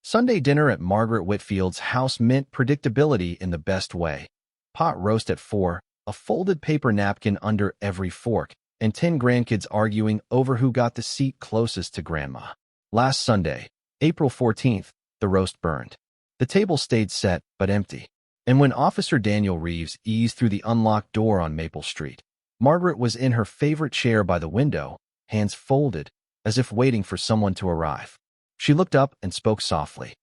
Sunday dinner at Margaret Whitfield's house meant predictability in the best way. Pot roast at 4, a folded paper napkin under every fork, and 10 grandkids arguing over who got the seat closest to Grandma. Last Sunday, April 14th, the roast burned. The table stayed set, but empty. And when Officer Daniel Reeves eased through the unlocked door on Maple Street, Margaret was in her favorite chair by the window, hands folded, as if waiting for someone to arrive. She looked up and spoke softly.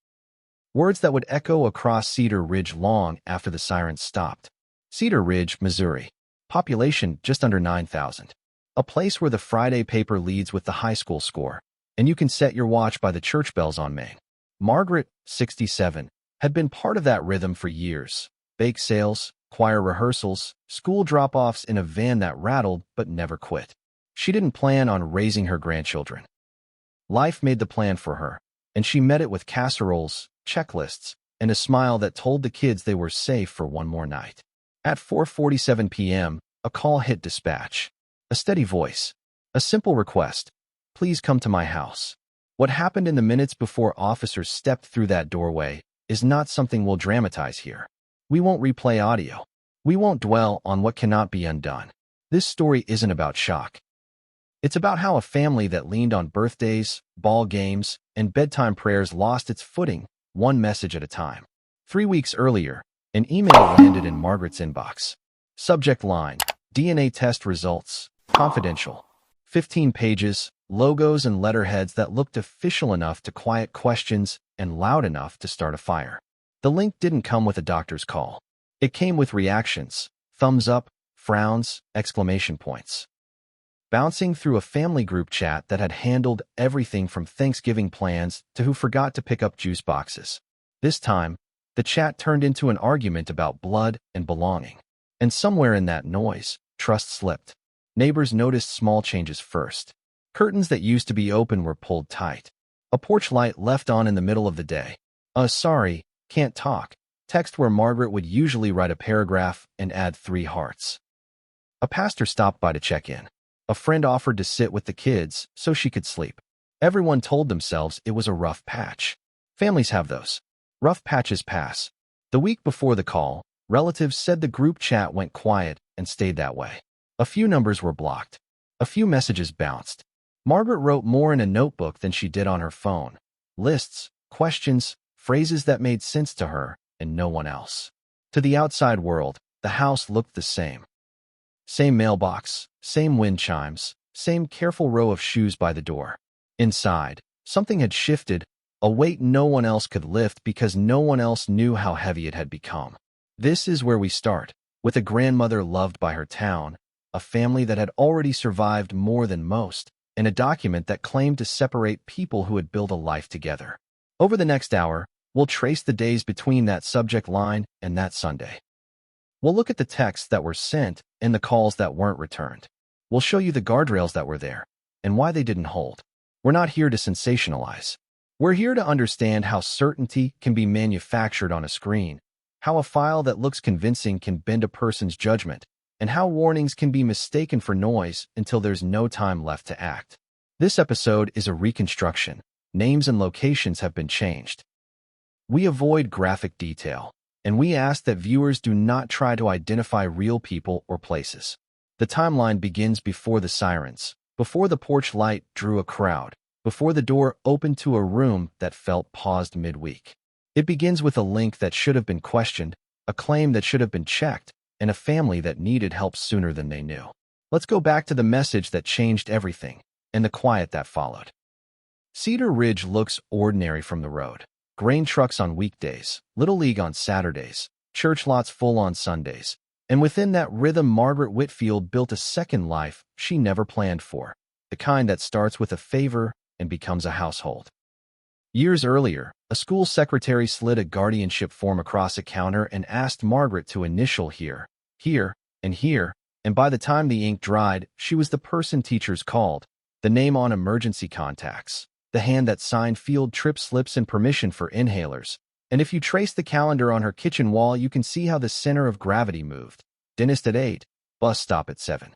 Words that would echo across Cedar Ridge long after the sirens stopped. Cedar Ridge, Missouri. Population just under 9,000. A place where the Friday paper leads with the high school score, and you can set your watch by the church bells on Main. Margaret, 67, had been part of that rhythm for years. Bake sales, choir rehearsals, school drop-offs in a van that rattled but never quit. She didn't plan on raising her grandchildren. Life made the plan for her, and she met it with casseroles, checklists, and a smile that told the kids they were safe for one more night. At 4:47 p.m., a call hit dispatch. A steady voice. A simple request. Please come to my house. What happened in the minutes before officers stepped through that doorway is not something we'll dramatize here. We won't replay audio. We won't dwell on what cannot be undone. This story isn't about shock. It's about how a family that leaned on birthdays, ball games, and bedtime prayers lost its footing, one message at a time. 3 weeks earlier, an email landed in Margaret's inbox. Subject line, DNA test results, confidential. 15 pages, logos and letterheads that looked official enough to quiet questions and loud enough to start a fire. The link didn't come with a doctor's call. It came with reactions, thumbs up, frowns, exclamation points. Bouncing through a family group chat that had handled everything from Thanksgiving plans to who forgot to pick up juice boxes. This time, the chat turned into an argument about blood and belonging. And somewhere in that noise, trust slipped. Neighbors noticed small changes first. Curtains that used to be open were pulled tight. A porch light left on in the middle of the day. Sorry, can't talk. Text where Margaret would usually write a paragraph and add 3 hearts. A pastor stopped by to check in. A friend offered to sit with the kids so she could sleep. Everyone told themselves it was a rough patch. Families have those. Rough patches pass. The week before the call, relatives said the group chat went quiet and stayed that way. A few numbers were blocked. A few messages bounced. Margaret wrote more in a notebook than she did on her phone. Lists, questions, phrases that made sense to her and no one else. To the outside world, the house looked the same. Same mailbox, same wind chimes, same careful row of shoes by the door. Inside, something had shifted, a weight no one else could lift because no one else knew how heavy it had become. This is where we start, with a grandmother loved by her town, a family that had already survived more than most, and a document that claimed to separate people who had built a life together. Over the next hour, we'll trace the days between that subject line and that Sunday. We'll look at the texts that were sent and the calls that weren't returned. We'll show you the guardrails that were there and why they didn't hold. We're not here to sensationalize. We're here to understand how certainty can be manufactured on a screen, how a file that looks convincing can bend a person's judgment, and how warnings can be mistaken for noise until there's no time left to act. This episode is a reconstruction. Names and locations have been changed. We avoid graphic detail, and we ask that viewers do not try to identify real people or places. The timeline begins before the sirens, before the porch light drew a crowd, before the door opened to a room that felt paused midweek. It begins with a link that should have been questioned, a claim that should have been checked, and a family that needed help sooner than they knew. Let's go back to the message that changed everything, and the quiet that followed. Cedar Ridge looks ordinary from the road. Grain trucks on weekdays, Little League on Saturdays, church lots full on Sundays. And within that rhythm, Margaret Whitfield built a second life she never planned for, the kind that starts with a favor and becomes a household. Years earlier, a school secretary slid a guardianship form across a counter and asked Margaret to initial here, and by the time the ink dried, she was the person teachers called, the name on emergency contacts, the hand that signed field trip slips and permission for inhalers. And if you trace the calendar on her kitchen wall, you can see how the center of gravity moved. Dentist at 8, bus stop at 7.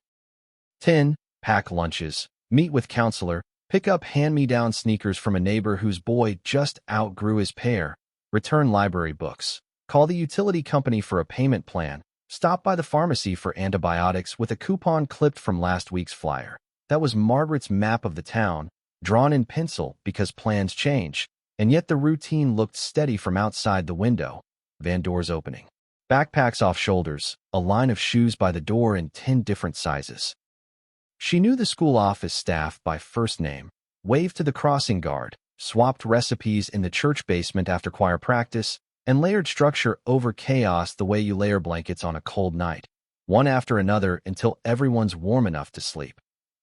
10, pack lunches, meet with counselor, Pick up hand-me-down sneakers from a neighbor whose boy just outgrew his pair. Return library books. Call the utility company for a payment plan. Stop by the pharmacy for antibiotics with a coupon clipped from last week's flyer. That was Margaret's map of the town, drawn in pencil because plans change, and yet the routine looked steady from outside the window. Van doors opening. Backpacks off shoulders, a line of shoes by the door in 10 different sizes. She knew the school office staff by first name, waved to the crossing guard, swapped recipes in the church basement after choir practice, and layered structure over chaos the way you layer blankets on a cold night, one after another until everyone's warm enough to sleep.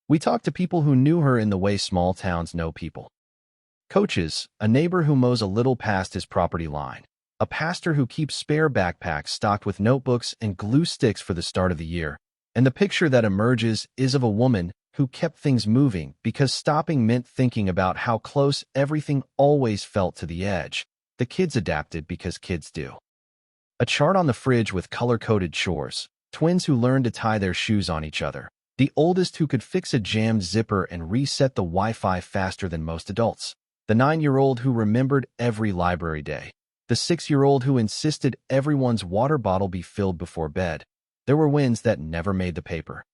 We talked to people who knew her in the way small towns know people. Coaches, a neighbor who mows a little past his property line, a pastor who keeps spare backpacks stocked with notebooks and glue sticks for the start of the year, and the picture that emerges is of a woman who kept things moving because stopping meant thinking about how close everything always felt to the edge. The kids adapted because kids do. A chart on the fridge with color-coded chores, twins who learned to tie their shoes on each other, the oldest who could fix a jammed zipper and reset the Wi-Fi faster than most adults, the 9-year-old who remembered every library day, the 6-year-old who insisted everyone's water bottle be filled before bed. There were wins that never made the paper.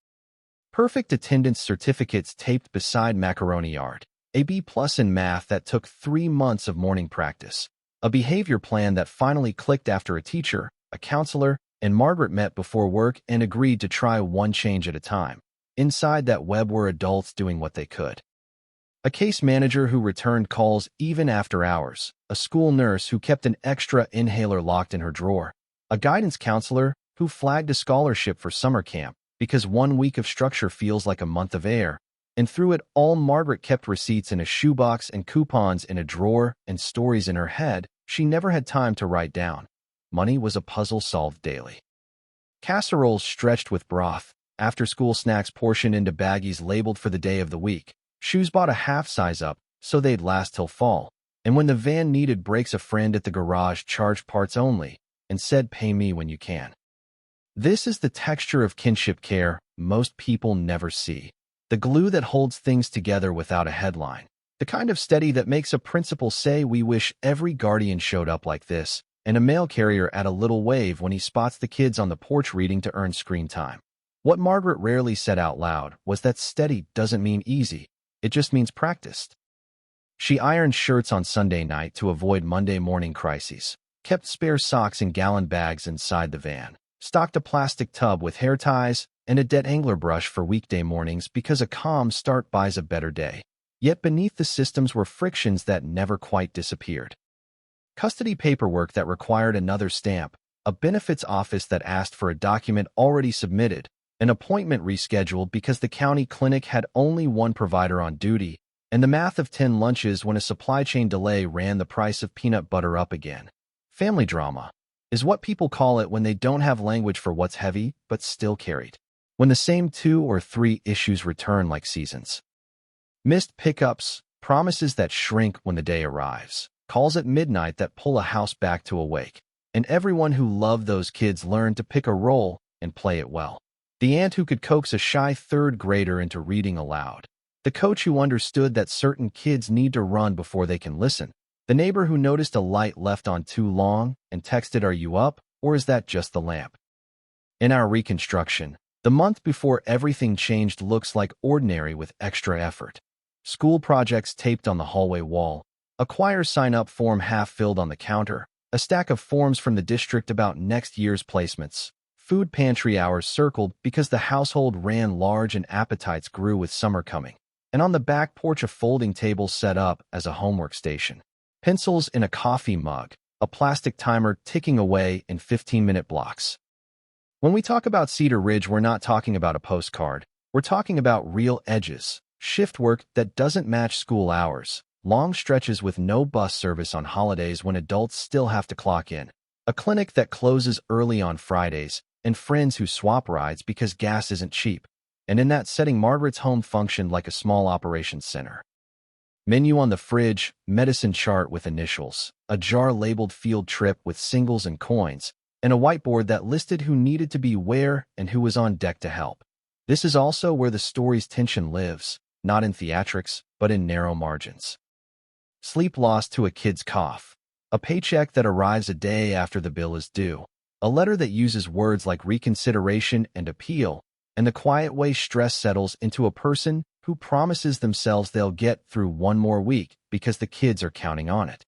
Perfect attendance certificates taped beside macaroni art, a B+ in math that took 3 months of morning practice, a behavior plan that finally clicked after a teacher, a counselor, and Margaret met before work and agreed to try one change at a time. Inside that web were adults doing what they could. A case manager who returned calls even after hours, a school nurse who kept an extra inhaler locked in her drawer, a guidance counselor who flagged a scholarship for summer camp because 1 week of structure feels like a month of air, and through it all Margaret kept receipts in a shoebox and coupons in a drawer and stories in her head she never had time to write down. Money was a puzzle solved daily. Casseroles stretched with broth, after-school snacks portioned into baggies labeled for the day of the week, shoes bought a half size up so they'd last till fall, and when the van needed brakes a friend at the garage charged parts only and said pay me when you can. This is the texture of kinship care most people never see. The glue that holds things together without a headline. The kind of steady that makes a principal say we wish every guardian showed up like this, and a mail carrier add a little wave when he spots the kids on the porch reading to earn screen time. What Margaret rarely said out loud was that steady doesn't mean easy, it just means practiced. She ironed shirts on Sunday night to avoid Monday morning crises, kept spare socks in gallon bags inside the van, stocked a plastic tub with hair ties and a dead angler brush for weekday mornings because a calm start buys a better day. Yet beneath the systems were frictions that never quite disappeared. Custody paperwork that required another stamp, a benefits office that asked for a document already submitted, an appointment rescheduled because the county clinic had only one provider on duty, and the math of 10 lunches when a supply chain delay ran the price of peanut butter up again. Family drama is what people call it when they don't have language for what's heavy but still carried. When the same 2 or 3 issues return like seasons. Missed pickups, promises that shrink when the day arrives, calls at midnight that pull a house back to awake, and everyone who loved those kids learned to pick a role and play it well. The aunt who could coax a shy 3rd grader into reading aloud. The coach who understood that certain kids need to run before they can listen. The neighbor who noticed a light left on too long and texted, "Are you up, or is that just the lamp?" In our reconstruction, the month before everything changed looks like ordinary with extra effort. School projects taped on the hallway wall, a choir sign-up form half-filled on the counter, a stack of forms from the district about next year's placements, food pantry hours circled because the household ran large and appetites grew with summer coming, and on the back porch a folding table set up as a homework station. Pencils in a coffee mug, a plastic timer ticking away in 15-minute blocks. When we talk about Cedar Ridge, we're not talking about a postcard. We're talking about real edges, shift work that doesn't match school hours, long stretches with no bus service on holidays when adults still have to clock in, a clinic that closes early on Fridays, and friends who swap rides because gas isn't cheap. And in that setting, Margaret's home functioned like a small operations center. Menu on the fridge, medicine chart with initials, a jar labeled field trip with singles and coins, and a whiteboard that listed who needed to be where and who was on deck to help. This is also where the story's tension lives, not in theatrics, but in narrow margins. Sleep lost to a kid's cough. A paycheck that arrives a day after the bill is due. A letter that uses words like reconsideration and appeal, and the quiet way stress settles into a person who promises themselves they'll get through one more week because the kids are counting on it.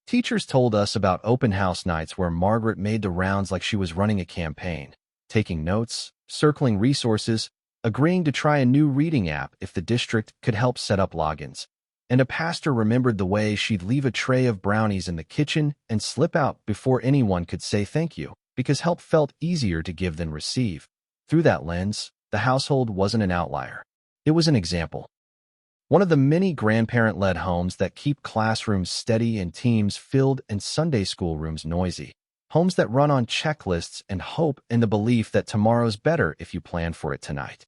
Teachers told us about open house nights where Margaret made the rounds like she was running a campaign, taking notes, circling resources, agreeing to try a new reading app if the district could help set up logins. And a pastor remembered the way she'd leave a tray of brownies in the kitchen and slip out before anyone could say thank you, because help felt easier to give than receive. Through that lens, the household wasn't an outlier. It was an example. One of the many grandparent-led homes that keep classrooms steady and teams filled and Sunday school rooms noisy. Homes that run on checklists and hope in the belief that tomorrow's better if you plan for it tonight.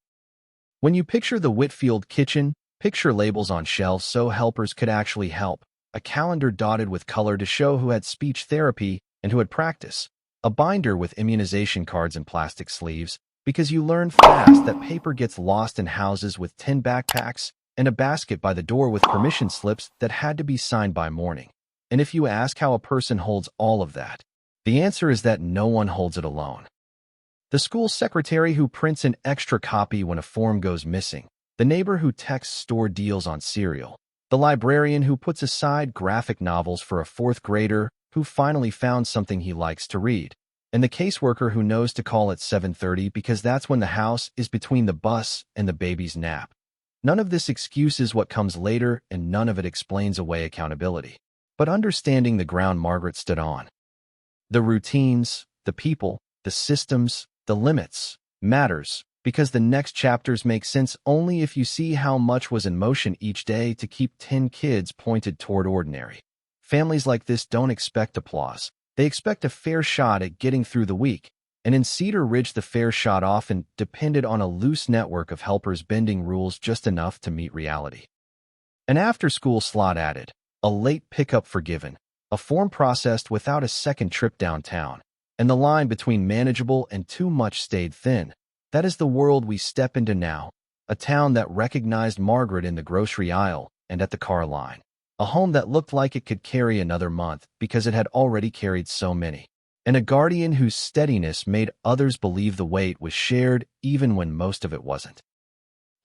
When you picture the Whitfield kitchen, picture labels on shelves so helpers could actually help, a calendar dotted with color to show who had speech therapy and who had practice, a binder with immunization cards and plastic sleeves, because you learn fast that paper gets lost in houses with 10 backpacks, and a basket by the door with permission slips that had to be signed by morning. And if you ask how a person holds all of that, the answer is that no one holds it alone. The school secretary who prints an extra copy when a form goes missing, the neighbor who texts store deals on cereal, the librarian who puts aside graphic novels for a fourth grader who finally found something he likes to read, and the caseworker who knows to call at 7:30 because that's when the house is between the bus and the baby's nap. None of this excuses what comes later, and none of it explains away accountability. But understanding the ground Margaret stood on. The routines, the people, the systems, the limits, matters, because the next chapters make sense only if you see how much was in motion each day to keep 10 kids pointed toward ordinary. Families like this don't expect applause. They expect a fair shot at getting through the week, and in Cedar Ridge the fair shot often depended on a loose network of helpers bending rules just enough to meet reality. An after-school slot added, a late pickup forgiven, a form processed without a second trip downtown, and the line between manageable and too much stayed thin. That is the world we step into now, a town that recognized Margaret in the grocery aisle and at the car line, a home that looked like it could carry another month because it had already carried so many, and a guardian whose steadiness made others believe the weight was shared even when most of it wasn't.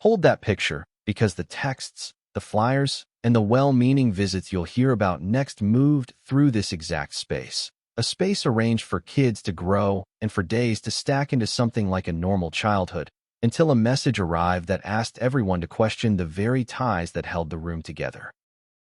Hold that picture, because the texts, the flyers, and the well-meaning visits you'll hear about next moved through this exact space. A space arranged for kids to grow and for days to stack into something like a normal childhood, until a message arrived that asked everyone to question the very ties that held the room together.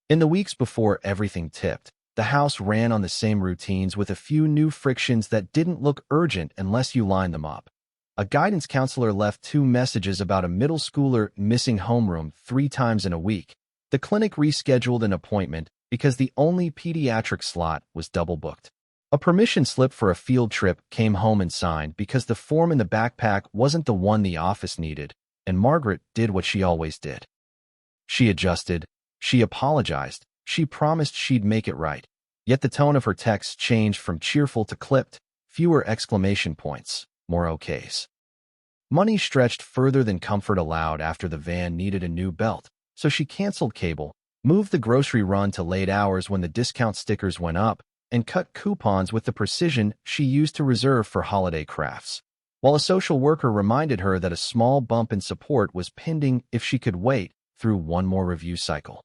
In the weeks before everything tipped, the house ran on the same routines with a few new frictions that didn't look urgent unless you lined them up. A guidance counselor left 2 messages about a middle schooler missing homeroom 3 times in a week. The clinic rescheduled an appointment because the only pediatric slot was double booked. A permission slip for a field trip came home and signed because the form in the backpack wasn't the one the office needed, and Margaret did what she always did. She adjusted, she apologized, she promised she'd make it right, yet the tone of her text changed from cheerful to clipped, fewer exclamation points, more okays. Money stretched further than comfort allowed after the van needed a new belt, so she canceled cable, moved the grocery run to late hours when the discount stickers went up, and cut coupons with the precision she used to reserve for holiday crafts, while a social worker reminded her that a small bump in support was pending if she could wait through one more review cycle.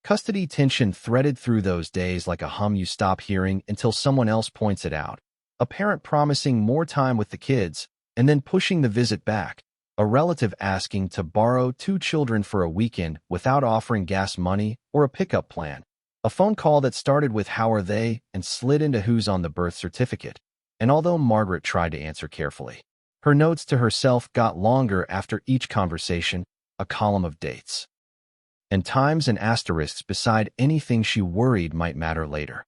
Custody tension threaded through those days like a hum you stop hearing until someone else points it out, a parent promising more time with the kids and then pushing the visit back, a relative asking to borrow 2 children for a weekend without offering gas money or a pickup plan. A phone call that started with "How are they?" and slid into "Who's on the birth certificate?" And although Margaret tried to answer carefully, her notes to herself got longer after each conversation, a column of dates, and times and asterisks beside anything she worried might matter later.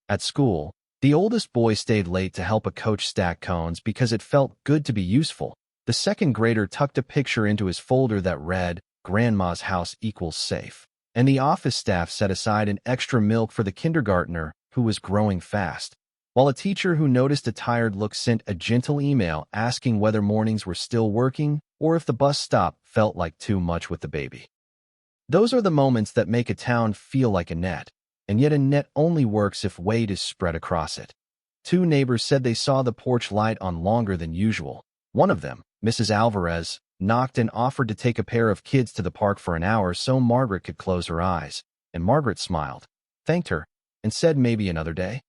At school, the oldest boy stayed late to help a coach stack cones because it felt good to be useful. The second grader tucked a picture into his folder that read, "Grandma's house equals safe." And the office staff set aside an extra milk for the kindergartner who was growing fast, while a teacher who noticed a tired look sent a gentle email asking whether mornings were still working or if the bus stop felt like too much with the baby. Those are the moments that make a town feel like a net, and yet a net only works if weight is spread across it. Two neighbors said they saw the porch light on longer than usual. One of them, Mrs. Alvarez, knocked and offered to take a pair of kids to the park for an hour so Margaret could close her eyes, and Margaret smiled, thanked her, and said maybe another day.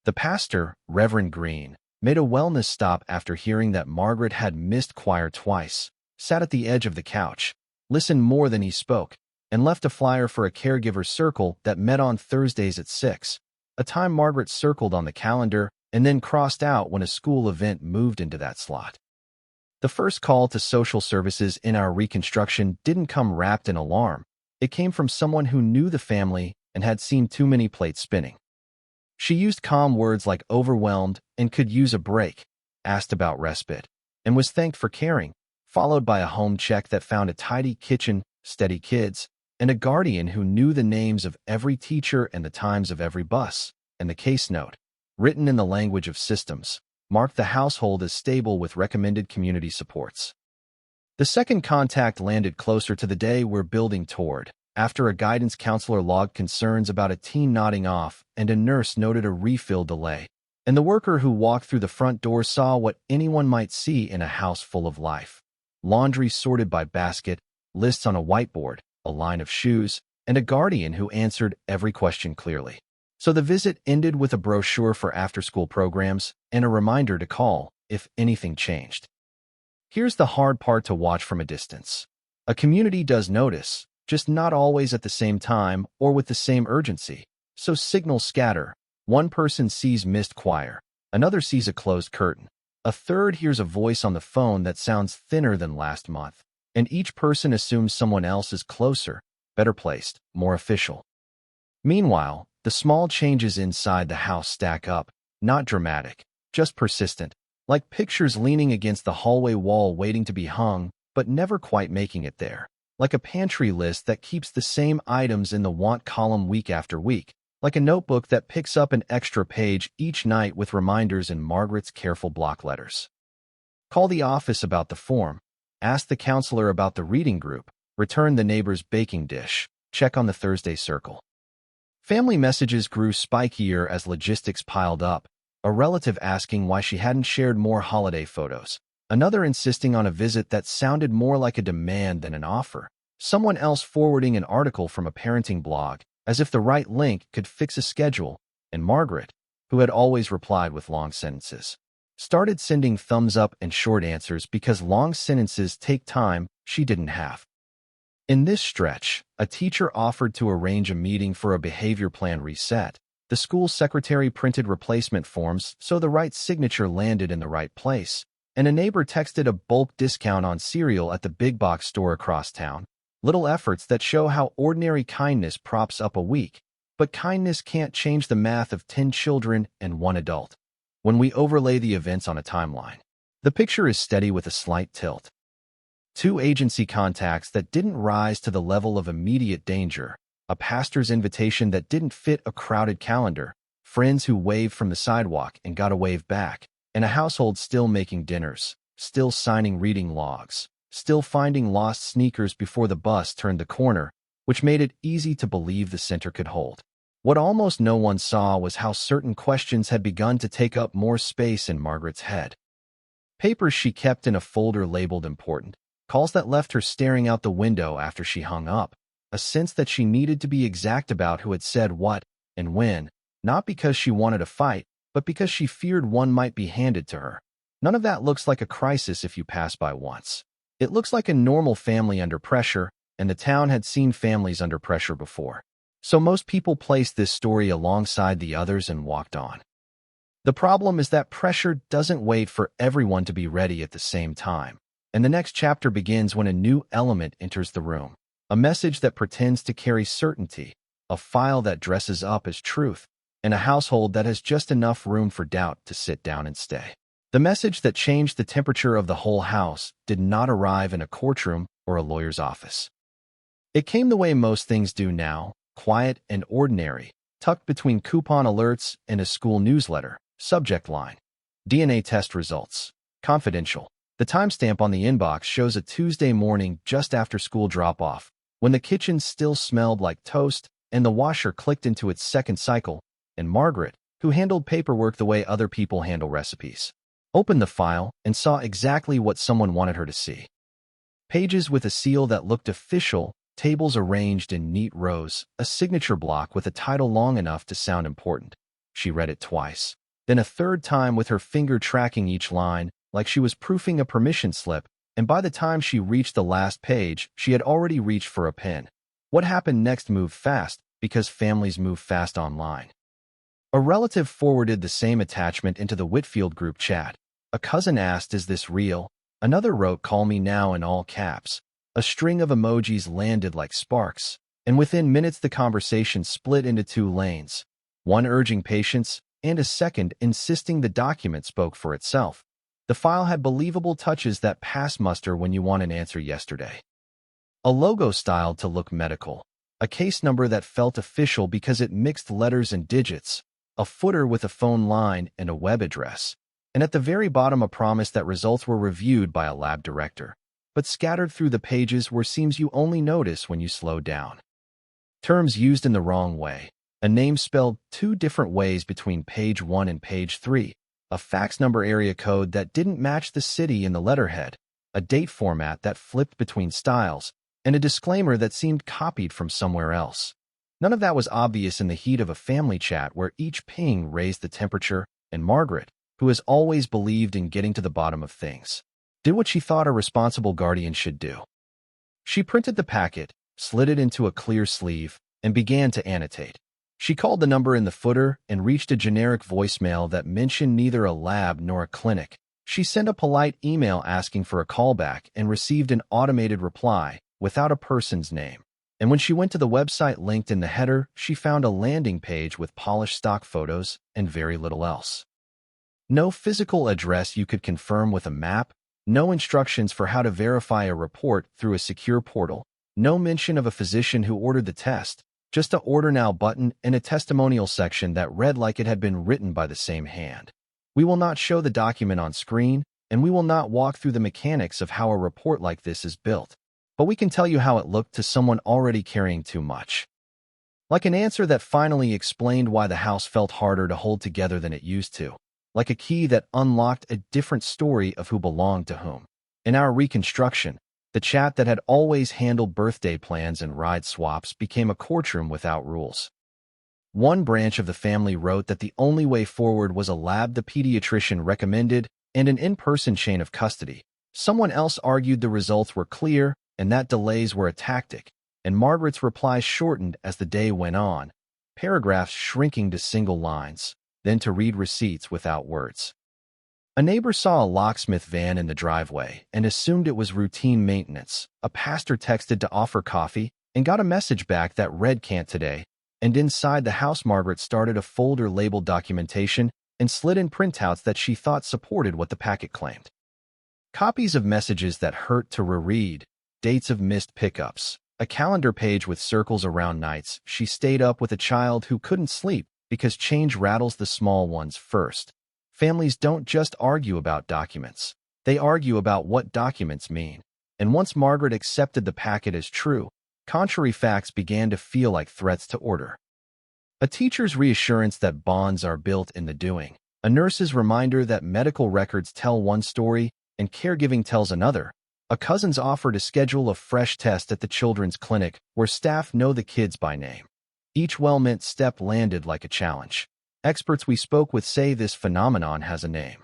The pastor, Reverend Green, made a wellness stop after hearing that Margaret had missed choir twice, sat at the edge of the couch, listened more than he spoke, and left a flyer for a caregiver circle that met on Thursdays at 6, a time Margaret circled on the calendar and then crossed out when a school event moved into that slot. The first call to social services in our reconstruction didn't come wrapped in alarm. It came from someone who knew the family and had seen too many plates spinning. She used calm words like overwhelmed and could use a break, asked about respite, and was thanked for caring, followed by a home check that found a tidy kitchen, steady kids, and a guardian who knew the names of every teacher and the times of every bus, and the case note, written in the language of systems, marked the household as stable with recommended community supports. The second contact landed closer to the day we're building toward, after a guidance counselor logged concerns about a teen nodding off and a nurse noted a refill delay, and the worker who walked through the front door saw what anyone might see in a house full of life. Laundry sorted by basket, lists on a whiteboard, a line of shoes, and a guardian who answered every question clearly. So the visit ended with a brochure for after-school programs and a reminder to call if anything changed. Here's the hard part to watch from a distance. A community does notice, just not always at the same time or with the same urgency. So signals scatter. One person sees missed choir, another sees a closed curtain, a third hears a voice on the phone that sounds thinner than last month, and each person assumes someone else is closer, better placed, more official. Meanwhile, the small changes inside the house stack up, not dramatic, just persistent, like pictures leaning against the hallway wall waiting to be hung, but never quite making it there. Like a pantry list that keeps the same items in the want column week after week. Like a notebook that picks up an extra page each night with reminders in Margaret's careful block letters. Call the office about the form. Ask the counselor about the reading group. Return the neighbor's baking dish. Check on the Thursday circle. Family messages grew spikier as logistics piled up, a relative asking why she hadn't shared more holiday photos, another insisting on a visit that sounded more like a demand than an offer, someone else forwarding an article from a parenting blog, as if the right link could fix a schedule, and Margaret, who had always replied with long sentences, started sending thumbs up and short answers because long sentences take time she didn't have. In this stretch, a teacher offered to arrange a meeting for a behavior plan reset. The school secretary printed replacement forms so the right signature landed in the right place, and a neighbor texted a bulk discount on cereal at the big box store across town. Little efforts that show how ordinary kindness props up a week, but kindness can't change the math of 10 children and 1 adult. When we overlay the events on a timeline, the picture is steady with a slight tilt. 2 agency contacts that didn't rise to the level of immediate danger, a pastor's invitation that didn't fit a crowded calendar, friends who waved from the sidewalk and got a wave back, and a household still making dinners, still signing reading logs, still finding lost sneakers before the bus turned the corner, which made it easy to believe the center could hold. What almost no one saw was how certain questions had begun to take up more space in Margaret's head. Papers she kept in a folder labeled important, calls that left her staring out the window after she hung up, a sense that she needed to be exact about who had said what and when, not because she wanted a fight, but because she feared one might be handed to her. None of that looks like a crisis if you pass by once. It looks like a normal family under pressure, and the town had seen families under pressure before. So most people placed this story alongside the others and walked on. The problem is that pressure doesn't wait for everyone to be ready at the same time, and the next chapter begins when a new element enters the room. A message that pretends to carry certainty, a file that dresses up as truth, and a household that has just enough room for doubt to sit down and stay. The message that changed the temperature of the whole house did not arrive in a courtroom or a lawyer's office. It came the way most things do now, quiet and ordinary, tucked between coupon alerts and a school newsletter, Subject line: DNA test results. Confidential. The timestamp on the inbox shows a Tuesday morning just after school drop-off, when the kitchen still smelled like toast and the washer clicked into its second cycle, and Margaret, who handled paperwork the way other people handle recipes, opened the file and saw exactly what someone wanted her to see. Pages with a seal that looked official, tables arranged in neat rows, a signature block with a title long enough to sound important. She read it twice, then a third time with her finger tracking each line, like she was proofing a permission slip, and by the time she reached the last page, she had already reached for a pen. What happened next moved fast, because families move fast online. A relative forwarded the same attachment into the Whitfield group chat. A cousin asked, "Is this real?" Another wrote, "Call me now," in all caps. A string of emojis landed like sparks, and within minutes the conversation split into two lanes, one urging patience, and a second insisting the document spoke for itself. The file had believable touches that pass muster when you want an answer yesterday. A logo styled to look medical, a case number that felt official because it mixed letters and digits, a footer with a phone line and a web address, and at the very bottom a promise that results were reviewed by a lab director, but scattered through the pages were seams you only notice when you slow down. Terms used in the wrong way, a name spelled two different ways between page 1 and page 3, a fax number area code that didn't match the city in the letterhead, a date format that flipped between styles, and a disclaimer that seemed copied from somewhere else. None of that was obvious in the heat of a family chat where each ping raised the temperature, and Margaret, who has always believed in getting to the bottom of things, did what she thought a responsible guardian should do. She printed the packet, slid it into a clear sleeve, and began to annotate. She called the number in the footer and reached a generic voicemail that mentioned neither a lab nor a clinic. She sent a polite email asking for a callback and received an automated reply without a person's name. And when she went to the website linked in the header, she found a landing page with polished stock photos and very little else. No physical address you could confirm with a map, no instructions for how to verify a report through a secure portal, no mention of a physician who ordered the test, just a Order Now button and a testimonial section that read like it had been written by the same hand. We will not show the document on screen, and we will not walk through the mechanics of how a report like this is built, but we can tell you how it looked to someone already carrying too much. Like an answer that finally explained why the house felt harder to hold together than it used to. Like a key that unlocked a different story of who belonged to whom. In our reconstruction, the chat that had always handled birthday plans and ride swaps became a courtroom without rules. One branch of the family wrote that the only way forward was a lab the pediatrician recommended and an in-person chain of custody. Someone else argued the results were clear and that delays were a tactic, and Margaret's replies shortened as the day went on, paragraphs shrinking to single lines, then to read receipts without words. A neighbor saw a locksmith van in the driveway and assumed it was routine maintenance. A pastor texted to offer coffee and got a message back that read, "Can't today," and inside the house Margaret started a folder labeled documentation and slid in printouts that she thought supported what the packet claimed. Copies of messages that hurt to reread, dates of missed pickups, a calendar page with circles around nights she stayed up with a child who couldn't sleep, because change rattles the small ones first. Families don't just argue about documents. They argue about what documents mean. And once Margaret accepted the packet as true, contrary facts began to feel like threats to order. A teacher's reassurance that bonds are built in the doing. A nurse's reminder that medical records tell one story and caregiving tells another. A cousin's offer to schedule a fresh test at the children's clinic where staff know the kids by name. Each well-meant step landed like a challenge. Experts we spoke with say this phenomenon has a name.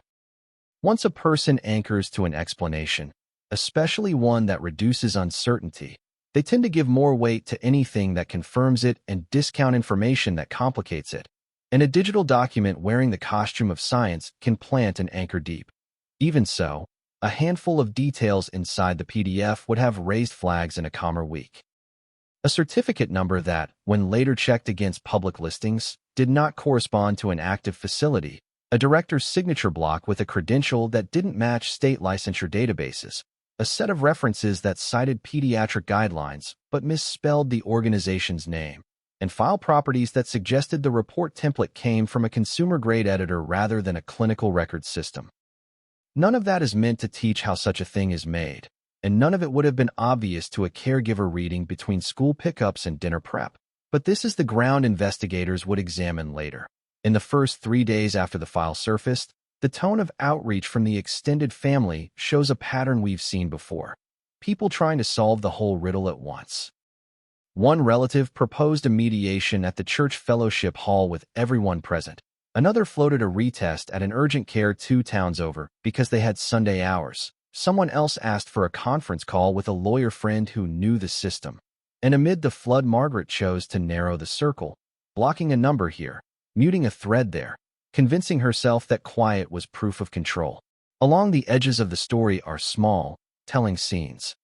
Once a person anchors to an explanation, especially one that reduces uncertainty, they tend to give more weight to anything that confirms it and discount information that complicates it. And a digital document wearing the costume of science can plant an anchor deep. Even so, a handful of details inside the PDF would have raised flags in a calmer week. A certificate number that, when later checked against public listings, did not correspond to an active facility, a director's signature block with a credential that didn't match state licensure databases, a set of references that cited pediatric guidelines but misspelled the organization's name, and file properties that suggested the report template came from a consumer-grade editor rather than a clinical record system. None of that is meant to teach how such a thing is made, and none of it would have been obvious to a caregiver reading between school pickups and dinner prep. But this is the ground investigators would examine later. In the first 3 days after the file surfaced, the tone of outreach from the extended family shows a pattern we've seen before. People trying to solve the whole riddle at once. One relative proposed a mediation at the church fellowship hall with everyone present. Another floated a retest at an urgent care 2 towns over because they had Sunday hours. Someone else asked for a conference call with a lawyer friend who knew the system. And amid the flood, Margaret chose to narrow the circle, blocking a number here, muting a thread there, convincing herself that quiet was proof of control. Along the edges of the story are small, telling scenes.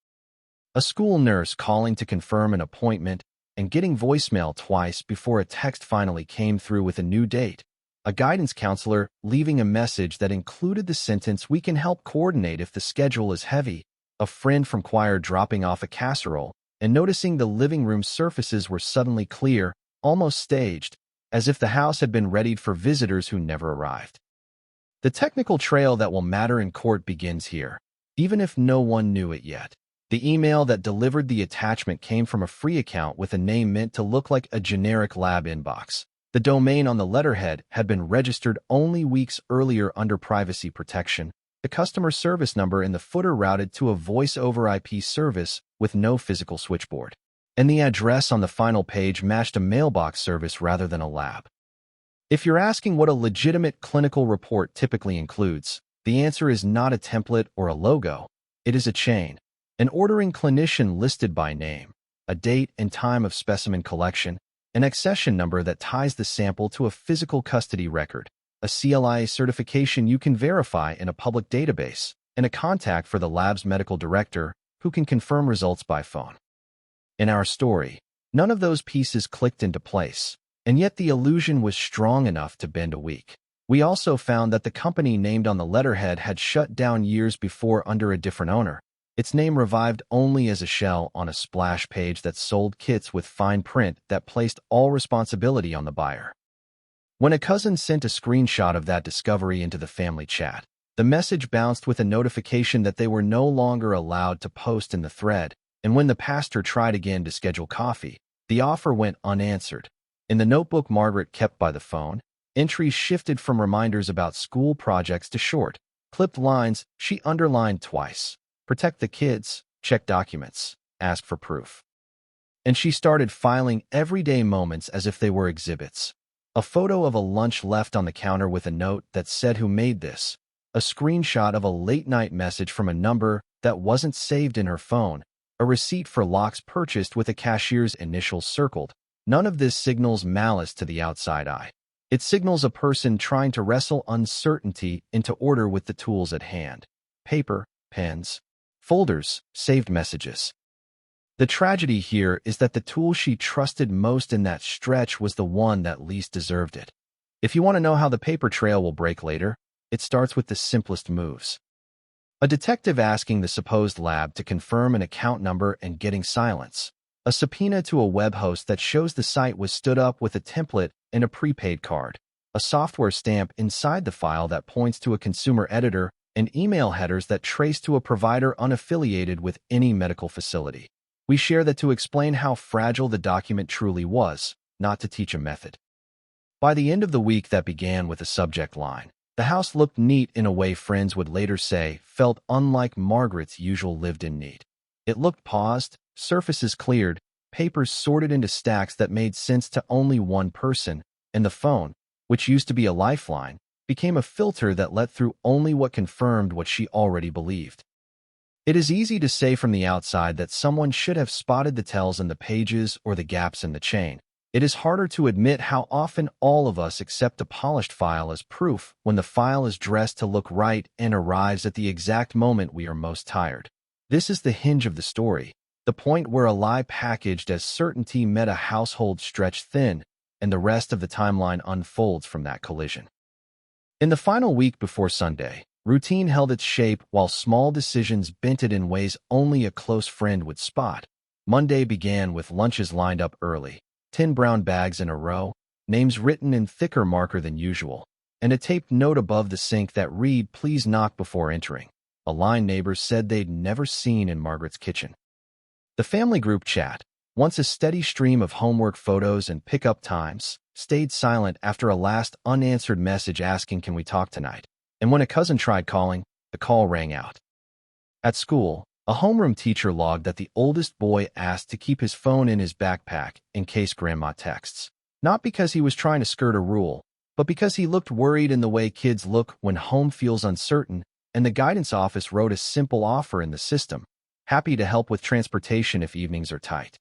A school nurse calling to confirm an appointment and getting voicemail twice before a text finally came through with a new date. A guidance counselor leaving a message that included the sentence, "We can help coordinate if the schedule is heavy." A friend from choir dropping off a casserole and noticing the living room surfaces were suddenly clear, almost staged, as if the house had been readied for visitors who never arrived. The technical trail that will matter in court begins here, even if no one knew it yet. The email that delivered the attachment came from a free account with a name meant to look like a generic lab inbox. The domain on the letterhead had been registered only weeks earlier under privacy protection. The customer service number in the footer routed to a voice-over IP service with no physical switchboard. And the address on the final page matched a mailbox service rather than a lab. If you're asking what a legitimate clinical report typically includes, the answer is not a template or a logo. It is a chain. An ordering clinician listed by name, a date and time of specimen collection, an accession number that ties the sample to a physical custody record, a CLI certification you can verify in a public database, and a contact for the lab's medical director who can confirm results by phone. In our story, none of those pieces clicked into place, and yet the illusion was strong enough to bend a week. We also found that the company named on the letterhead had shut down years before under a different owner. Its name revived only as a shell on a splash page that sold kits with fine print that placed all responsibility on the buyer. When a cousin sent a screenshot of that discovery into the family chat, the message bounced with a notification that they were no longer allowed to post in the thread, and when the pastor tried again to schedule coffee, the offer went unanswered. In the notebook Margaret kept by the phone, entries shifted from reminders about school projects to short, clipped lines she underlined twice. Protect the kids, check documents, ask for proof. And she started filing everyday moments as if they were exhibits. A photo of a lunch left on the counter with a note that said who made this, a screenshot of a late-night message from a number that wasn't saved in her phone, a receipt for locks purchased with a cashier's initials circled. None of this signals malice to the outside eye. It signals a person trying to wrestle uncertainty into order with the tools at hand. Paper, pens, folders, saved messages. The tragedy here is that the tool she trusted most in that stretch was the one that least deserved it. If you want to know how the paper trail will break later, it starts with the simplest moves. A detective asking the supposed lab to confirm an account number and getting silence. A subpoena to a web host that shows the site was stood up with a template and a prepaid card. A software stamp inside the file that points to a consumer editor, and email headers that trace to a provider unaffiliated with any medical facility. We share that to explain how fragile the document truly was, not to teach a method. By the end of the week that began with a subject line, the house looked neat in a way friends would later say felt unlike Margaret's usual lived-in neat. It looked paused, surfaces cleared, papers sorted into stacks that made sense to only one person, and the phone, which used to be a lifeline, became a filter that let through only what confirmed what she already believed. It is easy to say from the outside that someone should have spotted the tells in the pages or the gaps in the chain. It is harder to admit how often all of us accept a polished file as proof when the file is dressed to look right and arrives at the exact moment we are most tired. This is the hinge of the story, the point where a lie packaged as certainty met a household stretched thin, and the rest of the timeline unfolds from that collision. In the final week before Sunday, routine held its shape while small decisions bent it in ways only a close friend would spot. Monday began with lunches lined up early. 10 brown bags in a row, names written in thicker marker than usual, and a taped note above the sink that read, "Please knock before entering," a line neighbors said they'd never seen in Margaret's kitchen. The family group chat, once a steady stream of homework photos and pickup times, stayed silent after a last unanswered message asking, "Can we talk tonight?" And when a cousin tried calling, the call rang out. At school, a homeroom teacher logged that the oldest boy asked to keep his phone in his backpack in case grandma texts. Not because he was trying to skirt a rule, but because he looked worried in the way kids look when home feels uncertain, and the guidance office wrote a simple offer in the system: happy to help with transportation if evenings are tight.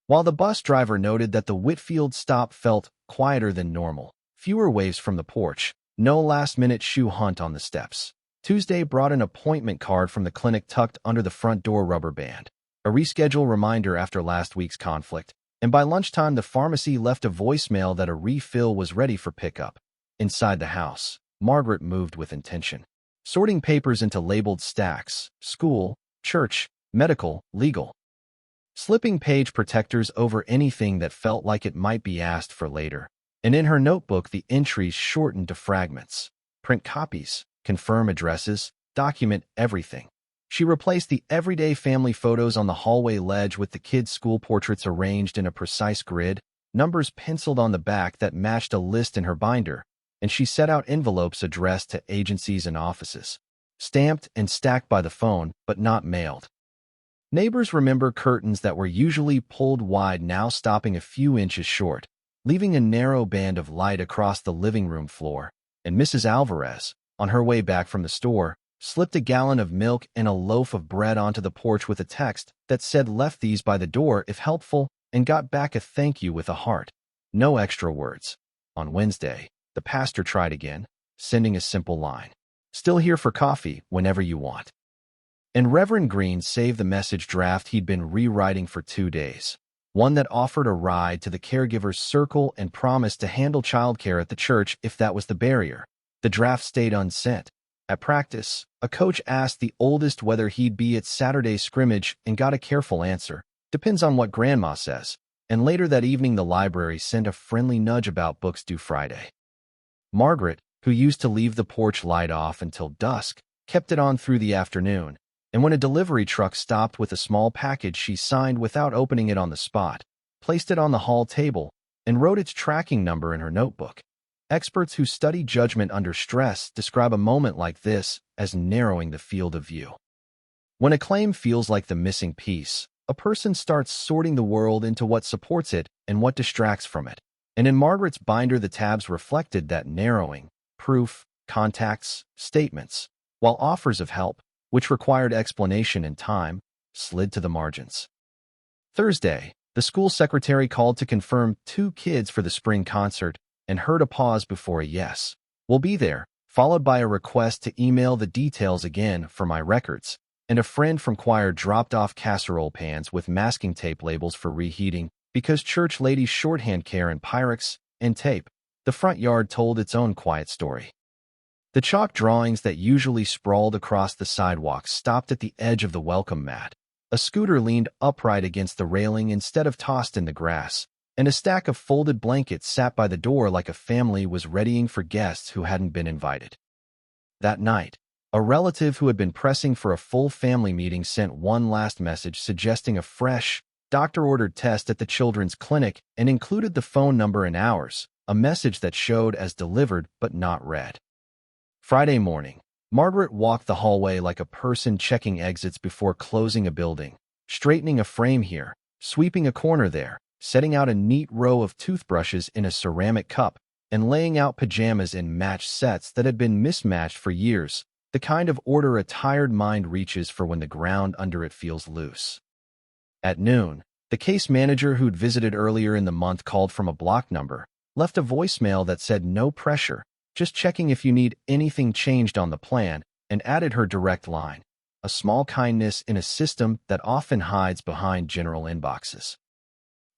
While the bus driver noted that the Whitfield stop felt quieter than normal, fewer waves from the porch, no last-minute shoe hunt on the steps. Tuesday brought an appointment card from the clinic tucked under the front door rubber band, a reschedule reminder after last week's conflict, and by lunchtime the pharmacy left a voicemail that a refill was ready for pickup. Inside the house, Margaret moved with intention, sorting papers into labeled stacks: school, church, medical, legal. Slipping page protectors over anything that felt like it might be asked for later. And in her notebook the entries shortened to fragments: print copies, confirm addresses, document everything. She replaced the everyday family photos on the hallway ledge with the kids' school portraits arranged in a precise grid, numbers penciled on the back that matched a list in her binder, and she set out envelopes addressed to agencies and offices, stamped and stacked by the phone, but not mailed. Neighbors remember curtains that were usually pulled wide now stopping a few inches short, leaving a narrow band of light across the living room floor, and Mrs. Alvarez, on her way back from the store, slipped a gallon of milk and a loaf of bread onto the porch with a text that said, "Left these by the door if helpful," and got back a thank you with a heart. No extra words. On Wednesday, the pastor tried again, sending a simple line: "Still here for coffee whenever you want." And Reverend Green saved the message draft he'd been rewriting for 2 days, one that offered a ride to the caregiver's circle and promised to handle childcare at the church if that was the barrier. The draft stayed unsent. At practice, a coach asked the oldest whether he'd be at Saturday's scrimmage and got a careful answer: "Depends on what Grandma says." And later that evening the library sent a friendly nudge about books due Friday. Margaret, who used to leave the porch light off until dusk, kept it on through the afternoon, and when a delivery truck stopped with a small package she signed without opening it on the spot, placed it on the hall table, and wrote its tracking number in her notebook. Experts who study judgment under stress describe a moment like this as narrowing the field of view. When a claim feels like the missing piece, a person starts sorting the world into what supports it and what distracts from it. And in Margaret's binder the tabs reflected that narrowing: proof, contacts, statements, while offers of help, which required explanation and time, slid to the margins. Thursday, the school secretary called to confirm 2 kids for the spring concert and heard a pause before a "yes, we'll be there," followed by a request to email the details again for my records, and a friend from choir dropped off casserole pans with masking tape labels for reheating because church ladies shorthand care and Pyrex and tape. The front yard told its own quiet story. The chalk drawings that usually sprawled across the sidewalk stopped at the edge of the welcome mat. A scooter leaned upright against the railing instead of tossed in the grass, and a stack of folded blankets sat by the door like a family was readying for guests who hadn't been invited. That night, a relative who had been pressing for a full family meeting sent one last message suggesting a fresh, doctor-ordered test at the children's clinic and included the phone number and hours, a message that showed as delivered but not read. Friday morning, Margaret walked the hallway like a person checking exits before closing a building, straightening a frame here, sweeping a corner there, setting out a neat row of toothbrushes in a ceramic cup, and laying out pajamas in matched sets that had been mismatched for years, the kind of order a tired mind reaches for when the ground under it feels loose. At noon, the case manager who'd visited earlier in the month called from a block number, left a voicemail that said "no pressure, just checking if you need anything changed on the plan," and added her direct line, a small kindness in a system that often hides behind general inboxes.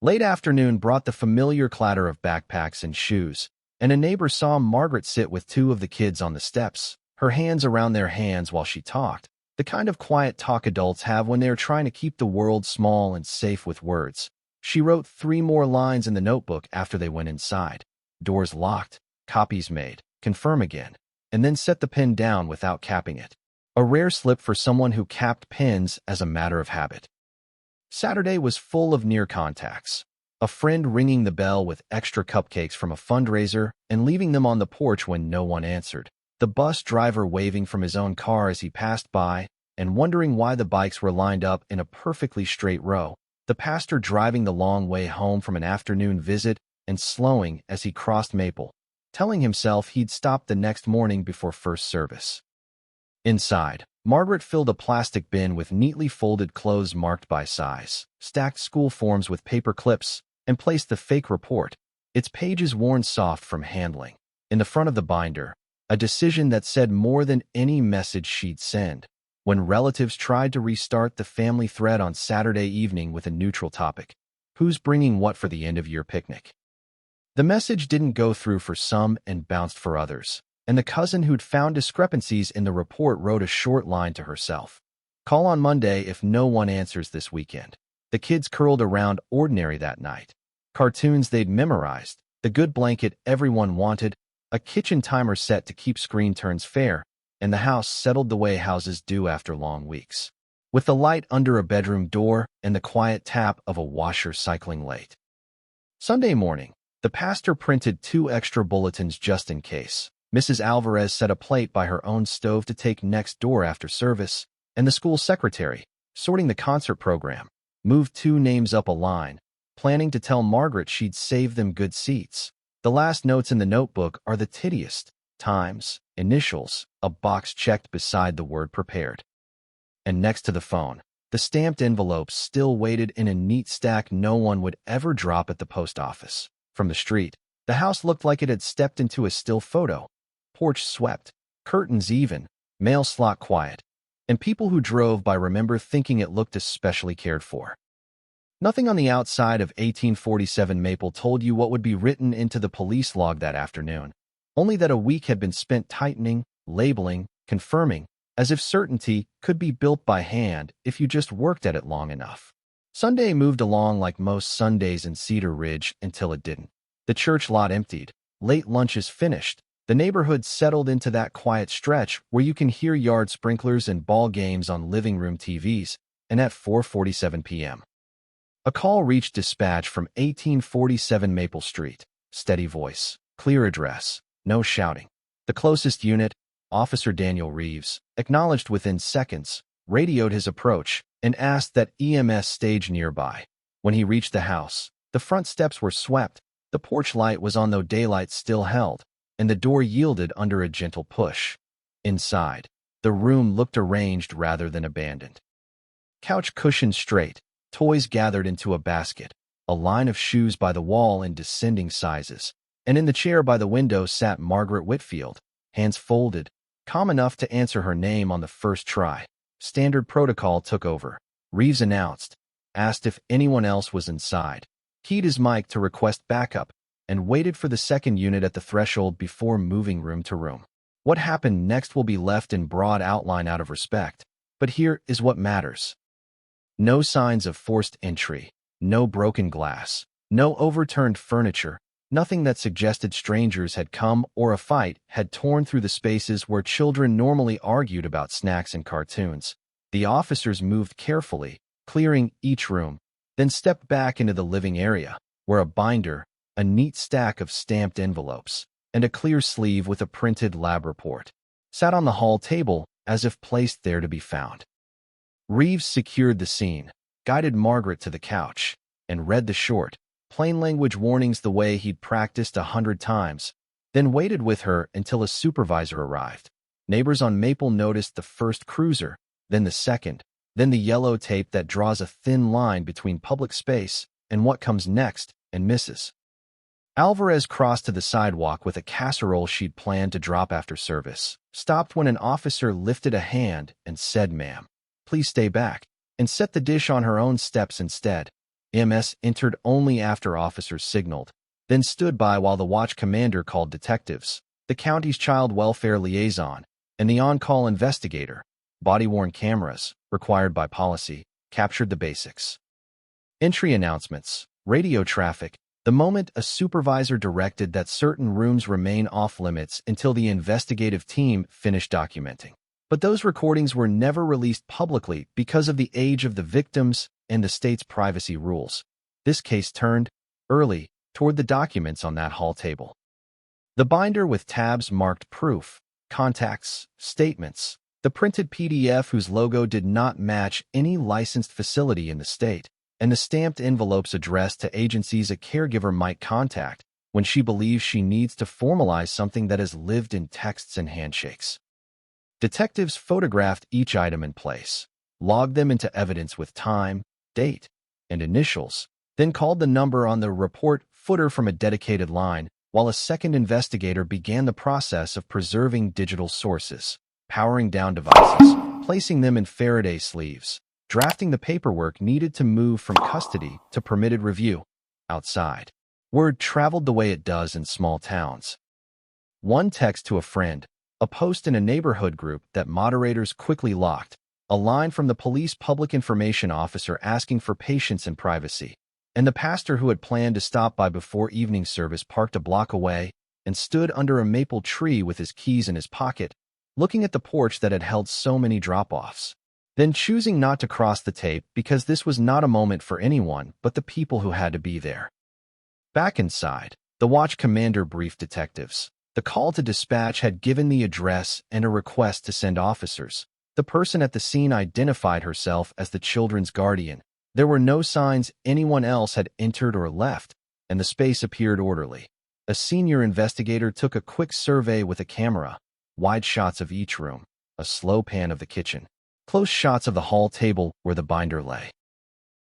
Late afternoon brought the familiar clatter of backpacks and shoes, and a neighbor saw Margaret sit with 2 of the kids on the steps, her hands around their hands while she talked, the kind of quiet talk adults have when they are trying to keep the world small and safe with words. She wrote 3 more lines in the notebook after they went inside. Doors locked, copies made, confirm again, and then set the pen down without capping it. A rare slip for someone who capped pens as a matter of habit. Saturday was full of near contacts. A friend ringing the bell with extra cupcakes from a fundraiser and leaving them on the porch when no one answered. The bus driver waving from his own car as he passed by and wondering why the bikes were lined up in a perfectly straight row. The pastor driving the long way home from an afternoon visit and slowing as he crossed Maple, telling himself he'd stop the next morning before first service. Inside, Margaret filled a plastic bin with neatly folded clothes marked by size, stacked school forms with paper clips, and placed the fake report, its pages worn soft from handling, in the front of the binder, a decision that said more than any message she'd send. When relatives tried to restart the family thread on Saturday evening with a neutral topic, who's bringing what for the end-of-year picnic? The message didn't go through for some and bounced for others, and the cousin who'd found discrepancies in the report wrote a short line to herself. Call on Monday if no one answers this weekend. The kids curled around ordinary that night. Cartoons they'd memorized, the good blanket everyone wanted, a kitchen timer set to keep screen turns fair, and the house settled the way houses do after long weeks, with the light under a bedroom door and the quiet tap of a washer cycling late. Sunday morning, the pastor printed 2 extra bulletins just in case. Mrs. Alvarez set a plate by her own stove to take next door after service, and the school secretary, sorting the concert program, moved 2 names up a line, planning to tell Margaret she'd save them good seats. The last notes in the notebook are the tittiest: times, initials, a box checked beside the word prepared. And next to the phone, the stamped envelopes still waited in a neat stack no one would ever drop at the post office. From the street, the house looked like it had stepped into a still photo. Porch swept, curtains even, mail slot quiet, and people who drove by remember thinking it looked especially cared for. Nothing on the outside of 1847 Maple told you what would be written into the police log that afternoon, only that a week had been spent tightening, labeling, confirming, as if certainty could be built by hand if you just worked at it long enough. Sunday moved along like most Sundays in Cedar Ridge until it didn't. The church lot emptied, late lunches finished, the neighborhood settled into that quiet stretch where you can hear yard sprinklers and ball games on living room TVs, and at 4:47 p.m. A call reached dispatch from 1847 Maple Street. Steady voice, clear address, no shouting. The closest unit, Officer Daniel Reeves, acknowledged within seconds, radioed his approach, and asked that EMS stage nearby. When he reached the house, the front steps were swept, the porch light was on though daylight still held, and the door yielded under a gentle push. Inside, the room looked arranged rather than abandoned. Couch cushioned straight, toys gathered into a basket, a line of shoes by the wall in descending sizes, and in the chair by the window sat Margaret Whitfield, hands folded, calm enough to answer her name on the first try. Standard protocol took over. Reeves announced, asked if anyone else was inside, keyed his mic to request backup, and waited for the second unit at the threshold before moving room to room. What happened next will be left in broad outline out of respect, but here is what matters. No signs of forced entry, no broken glass, no overturned furniture, nothing that suggested strangers had come or a fight had torn through the spaces where children normally argued about snacks and cartoons. The officers moved carefully, clearing each room, then stepped back into the living area, where a binder, a neat stack of stamped envelopes, and a clear sleeve with a printed lab report sat on the hall table as if placed there to be found. Reeves secured the scene, guided Margaret to the couch, and read the short, plain language warnings the way he'd practiced 100 times, then waited with her until a supervisor arrived. Neighbors on Maple noticed the first cruiser, then the second, then the yellow tape that draws a thin line between public space and what comes next, and Mrs. Alvarez crossed to the sidewalk with a casserole she'd planned to drop after service, stopped when an officer lifted a hand and said, "Ma'am, please stay back," and set the dish on her own steps instead. EMS entered only after officers signaled, then stood by while the watch commander called detectives, the county's child welfare liaison, and the on-call investigator. Body-worn cameras, required by policy, captured the basics. Entry announcements, Radio traffic. The moment a supervisor directed that certain rooms remain off-limits until the investigative team finished documenting. But those recordings were never released publicly because of the age of the victims and the state's privacy rules. This case turned, early, toward the documents on that hall table. The binder with tabs marked proof, contacts, statements, the printed PDF whose logo did not match any licensed facility in the state, and the stamped envelopes addressed to agencies a caregiver might contact when she believes she needs to formalize something that has lived in texts and handshakes. Detectives photographed each item in place, logged them into evidence with time, date, and initials, then called the number on the report footer from a dedicated line, while a second investigator began the process of preserving digital sources, powering down devices, placing them in Faraday sleeves, drafting the paperwork needed to move from custody to permitted review. Outside, word traveled the way it does in small towns. One text to a friend, a post in a neighborhood group that moderators quickly locked, a line from the police public information officer asking for patience and privacy, and the pastor who had planned to stop by before evening service parked a block away and stood under a maple tree with his keys in his pocket, looking at the porch that had held so many drop-offs, then choosing not to cross the tape because this was not a moment for anyone but the people who had to be there. Back inside, the watch commander briefed detectives. The call to dispatch had given the address and a request to send officers. The person at the scene identified herself as the children's guardian. There were no signs anyone else had entered or left, and the space appeared orderly. A senior investigator took a quick survey with a camera, wide shots of each room, a slow pan of the kitchen, close shots of the hall table where the binder lay,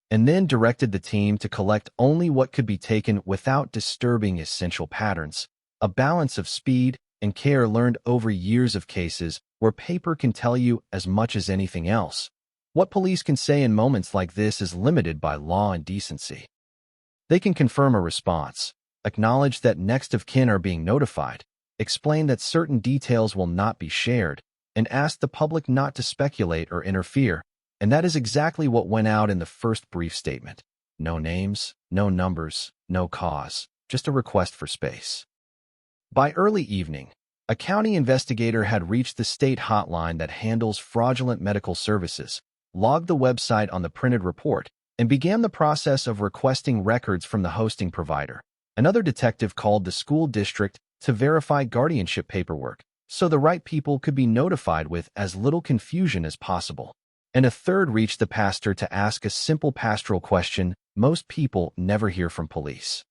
and then directed the team to collect only what could be taken without disturbing essential patterns. A balance of speed and care learned over years of cases where paper can tell you as much as anything else. What police can say in moments like this is limited by law and decency. They can confirm a response, acknowledge that next of kin are being notified, explain that certain details will not be shared, and ask the public not to speculate or interfere, and that is exactly what went out in the first brief statement. No names, no numbers, no cause, just a request for space. By early evening, a county investigator had reached the state hotline that handles fraudulent medical services, logged the website on the printed report, and began the process of requesting records from the hosting provider. Another detective called the school district to verify guardianship paperwork, so the right people could be notified with as little confusion as possible. And a third reached the pastor to ask a simple pastoral question most people never hear from police.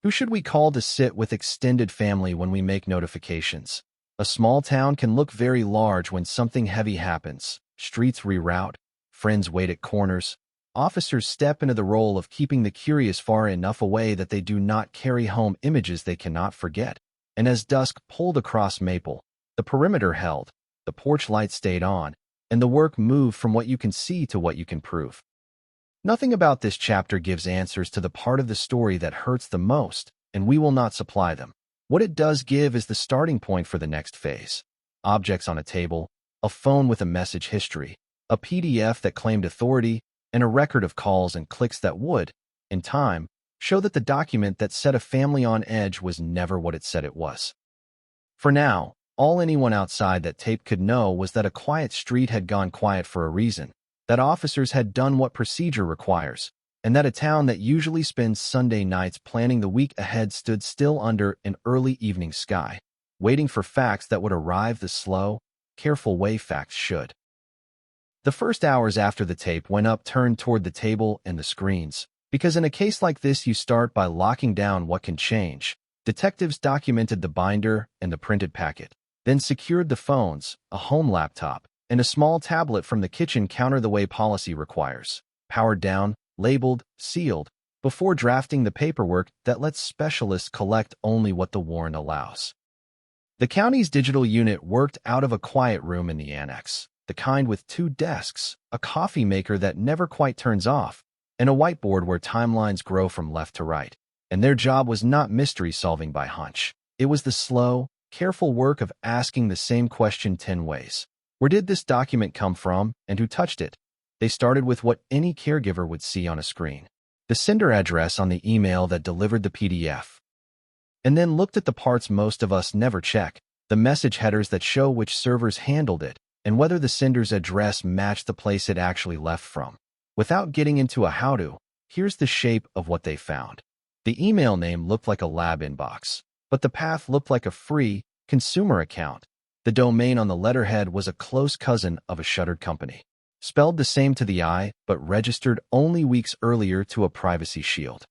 Who should we call to sit with extended family when we make notifications? A small town can look very large when something heavy happens. Streets reroute, friends wait at corners, officers step into the role of keeping the curious far enough away that they do not carry home images they cannot forget. And as dusk pulled across Maple, the perimeter held, the porch light stayed on, and the work moved from what you can see to what you can prove. Nothing about this chapter gives answers to the part of the story that hurts the most, and we will not supply them. What it does give is the starting point for the next phase. Objects on a table, a phone with a message history, a PDF that claimed authority, and a record of calls and clicks that would, in time, show that the document that set a family on edge was never what it said it was. For now, all anyone outside that tape could know was that a quiet street had gone quiet for a reason, that officers had done what procedure requires, and that a town that usually spends Sunday nights planning the week ahead stood still under an early evening sky, waiting for facts that would arrive the slow, careful way facts should. The first hours after the tape went up turned toward the table and the screens, because in a case like this you start by locking down what can change. Detectives documented the binder and the printed packet, then secured the phones, a home laptop, and a small tablet from the kitchen counter the way policy requires, powered down, labeled, sealed, before drafting the paperwork that lets specialists collect only what the warrant allows. The county's digital unit worked out of a quiet room in the annex, the kind with 2 desks, a coffee maker that never quite turns off, and a whiteboard where timelines grow from left to right. And their job was not mystery solving by hunch. It was the slow, careful work of asking the same question 10 ways. Where did this document come from, and who touched it? They started with what any caregiver would see on a screen. the sender address on the email that delivered the PDF, and then looked at the parts most of us never check, the message headers that show which servers handled it and whether the sender's address matched the place it actually left from. Without getting into a how-to, here's the shape of what they found. The email name looked like a lab inbox, but the path looked like a free consumer account. The domain on the letterhead was a close cousin of a shuttered company, spelled the same to the eye but registered only weeks earlier to a privacy shield.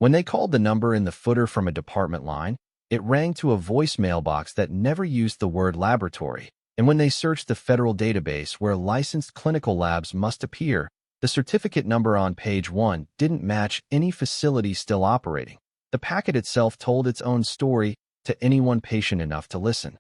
When they called the number in the footer from a department line, it rang to a voicemail box that never used the word laboratory, and when they searched the federal database where licensed clinical labs must appear, the certificate number on page 1 didn't match any facility still operating. The packet itself told its own story to anyone patient enough to listen.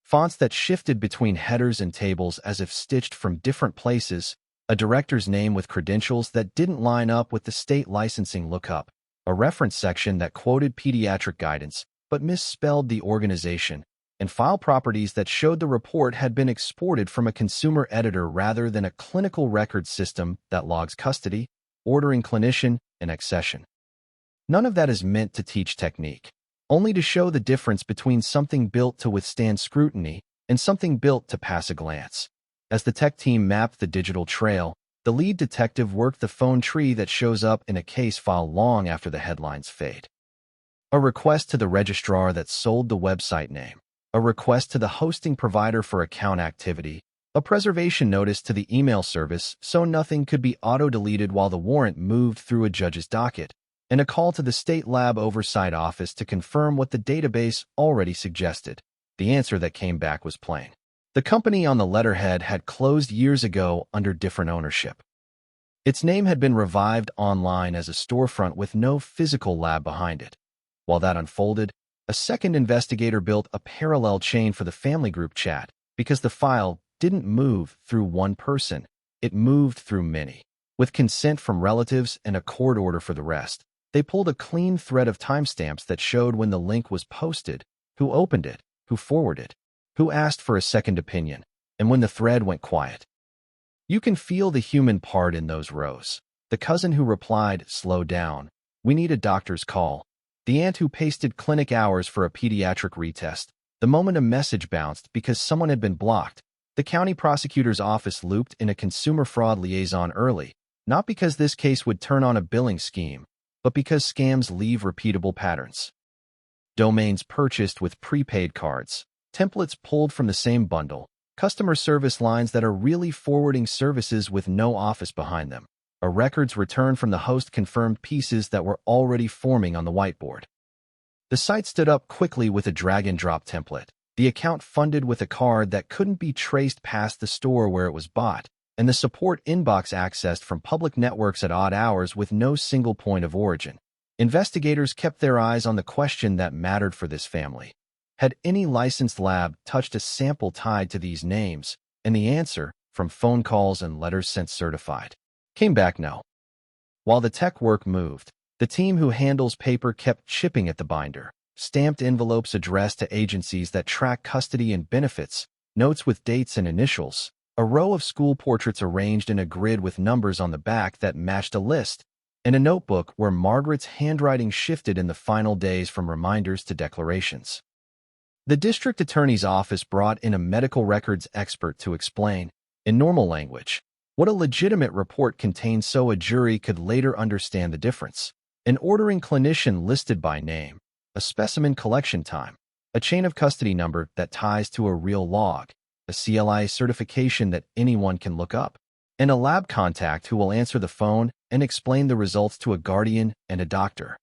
Fonts that shifted between headers and tables as if stitched from different places, a director's name with credentials that didn't line up with the state licensing lookup, a reference section that quoted pediatric guidance but misspelled the organization, and file properties that showed the report had been exported from a consumer editor rather than a clinical record system that logs custody, ordering clinician, and accession. None of that is meant to teach technique, only to show the difference between something built to withstand scrutiny and something built to pass a glance. As the tech team mapped the digital trail, the lead detective worked the phone tree that shows up in a case file long after the headlines fade. A request to the registrar that sold the website name, a request to the hosting provider for account activity, a preservation notice to the email service so nothing could be auto-deleted while the warrant moved through a judge's docket, and a call to the state lab oversight office to confirm what the database already suggested. The answer that came back was plain. The company on the letterhead had closed years ago under different ownership. Its name had been revived online as a storefront with no physical lab behind it. While that unfolded, a second investigator built a parallel chain for the family group chat because the file didn't move through one person, it moved through many. With consent from relatives and a court order for the rest, they pulled a clean thread of timestamps that showed when the link was posted, who opened it, who forwarded it, who asked for a second opinion, and when the thread went quiet. You can feel the human part in those rows. The cousin who replied, "Slow down, we need a doctor's call." The aunt who pasted clinic hours for a pediatric retest. The moment a message bounced because someone had been blocked, the county prosecutor's office looped in a consumer fraud liaison early, not because this case would turn on a billing scheme, but because scams leave repeatable patterns. Domains purchased with prepaid cards, templates pulled from the same bundle, customer service lines that are really forwarding services with no office behind them, a records return from the host confirmed pieces that were already forming on the whiteboard. The site stood up quickly with a drag-and-drop template, the account funded with a card that couldn't be traced past the store where it was bought, and the support inbox accessed from public networks at odd hours with no single point of origin. Investigators kept their eyes on the question that mattered for this family. Had any licensed lab touched a sample tied to these names? And the answer, from phone calls and letters sent certified, came back no. While the tech work moved, the team who handles paper kept chipping at the binder, stamped envelopes addressed to agencies that track custody and benefits, notes with dates and initials, a row of school portraits arranged in a grid with numbers on the back that matched a list, and a notebook where Margaret's handwriting shifted in the final days from reminders to declarations. The district attorney's office brought in a medical records expert to explain, in normal language, what a legitimate report contained so a jury could later understand the difference. An ordering clinician listed by name, a specimen collection time, a chain of custody number that ties to a real log, a CLI certification that anyone can look up, and a lab contact who will answer the phone and explain the results to a guardian and a doctor.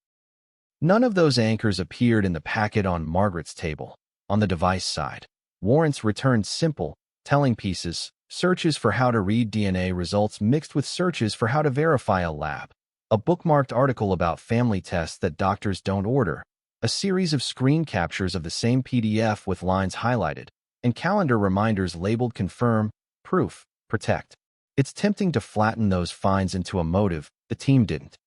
None of those anchors appeared in the packet on Margaret's table. On the device side, warrants returned simple, telling pieces, searches for how to read DNA results mixed with searches for how to verify a lab, a bookmarked article about family tests that doctors don't order, a series of screen captures of the same PDF with lines highlighted, and calendar reminders labeled confirm, proof, protect. It's tempting to flatten those finds into a motive. The team didn't.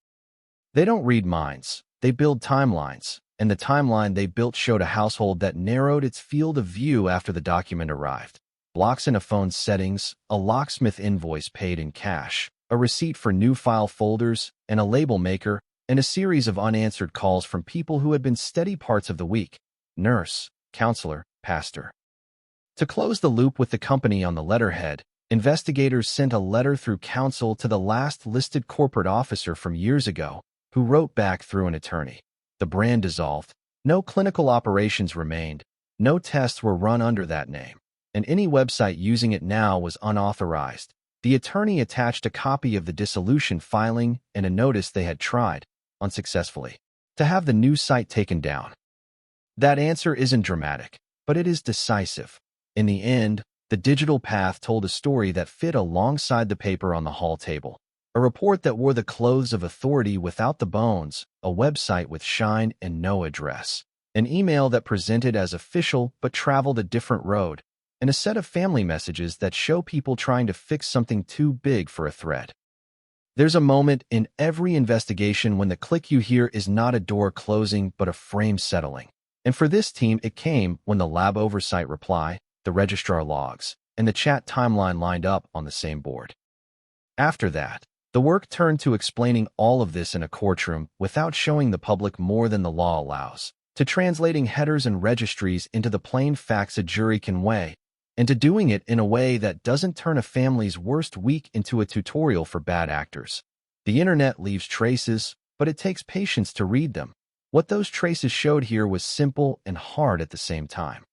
They don't read minds, they build timelines, and the timeline they built showed a household that narrowed its field of view after the document arrived. Blocks in a phone's settings, a locksmith invoice paid in cash, a receipt for new file folders, and a label maker, and a series of unanswered calls from people who had been steady parts of the week: nurse, counselor, pastor. To close the loop with the company on the letterhead, investigators sent a letter through counsel to the last listed corporate officer from years ago, who wrote back through an attorney. The brand dissolved. No clinical operations remained. No tests were run under that name, and any website using it now was unauthorized. The attorney attached a copy of the dissolution filing and a notice they had tried, unsuccessfully, to have the new site taken down. That answer isn't dramatic, but it is decisive. In the end, the digital path told a story that fit alongside the paper on the hall table. A report that wore the clothes of authority without the bones, a website with shine and no address, an email that presented as official but traveled a different road, and a set of family messages that show people trying to fix something too big for a thread. There's a moment in every investigation when the click you hear is not a door closing but a frame settling. And for this team, it came when the lab oversight reply, the registrar logs, and the chat timeline lined up on the same board. After that, the work turned to explaining all of this in a courtroom without showing the public more than the law allows, to translating headers and registries into the plain facts a jury can weigh, and to doing it in a way that doesn't turn a family's worst week into a tutorial for bad actors. The internet leaves traces, but it takes patience to read them. What those traces showed here was simple and hard at the same time.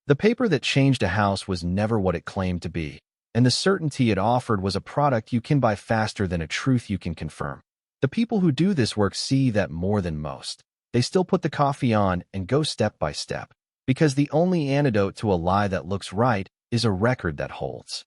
The paper that changed a house was never what it claimed to be, and the certainty it offered was a product you can buy faster than a truth you can confirm. The people who do this work see that more than most. They still put the coffee on and go step by step, because the only antidote to a lie that looks right is a record that holds.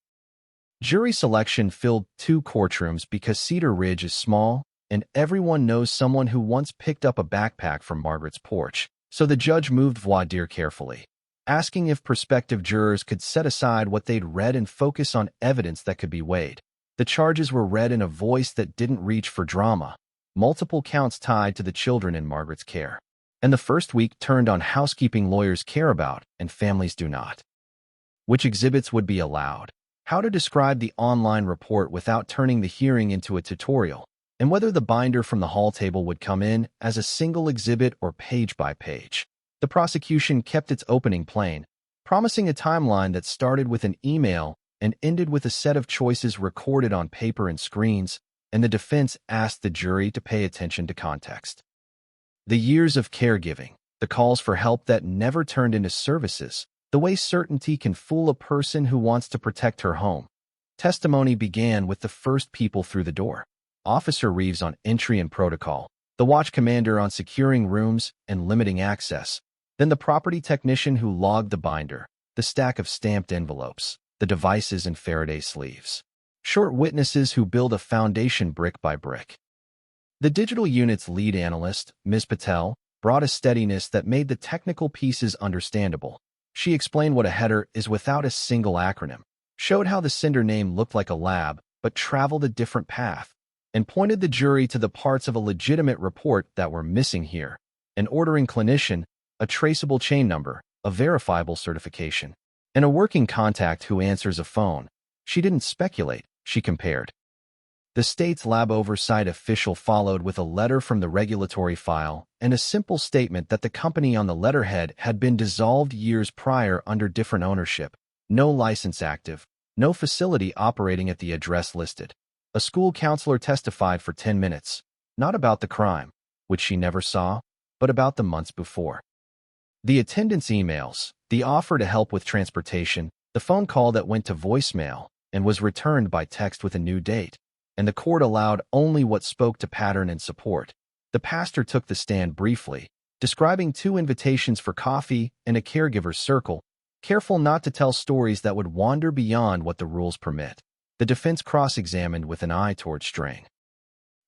Jury selection filled 2 courtrooms because Cedar Ridge is small, and everyone knows someone who once picked up a backpack from Margaret's porch, so the judge moved voir dire carefully, asking if prospective jurors could set aside what they'd read and focus on evidence that could be weighed. The charges were read in a voice that didn't reach for drama, multiple counts tied to the children in Margaret's care. And the first week turned on housekeeping lawyers care about and families do not. Which exhibits would be allowed, how to describe the online report without turning the hearing into a tutorial, and whether the binder from the hall table would come in as a single exhibit or page by page. The prosecution kept its opening plain, promising a timeline that started with an email and ended with a set of choices recorded on paper and screens, and the defense asked the jury to pay attention to context. The years of caregiving, the calls for help that never turned into services, the way certainty can fool a person who wants to protect her home. Testimony began with the first people through the door. Officer Reeves on entry and protocol, the watch commander on securing rooms and limiting access, then the property technician who logged the binder, the stack of stamped envelopes, the devices and Faraday sleeves. Short witnesses who build a foundation brick by brick. The digital unit's lead analyst, Ms. Patel, brought a steadiness that made the technical pieces understandable. She explained what a header is without a single acronym, showed how the sender name looked like a lab but traveled a different path, and pointed the jury to the parts of a legitimate report that were missing here: an ordering clinician, a traceable chain number, a verifiable certification, and a working contact who answers a phone. She didn't speculate, she compared. The state's lab oversight official followed with a letter from the regulatory file and a simple statement that the company on the letterhead had been dissolved years prior under different ownership, no license active, no facility operating at the address listed. A school counselor testified for 10 minutes, not about the crime, which she never saw, but about the months before. The attendance emails, the offer to help with transportation, the phone call that went to voicemail and was returned by text with a new date, and the court allowed only what spoke to pattern and support. The pastor took the stand briefly, describing 2 invitations for coffee and a caregiver's circle, careful not to tell stories that would wander beyond what the rules permit. The defense cross-examined with an eye toward straying.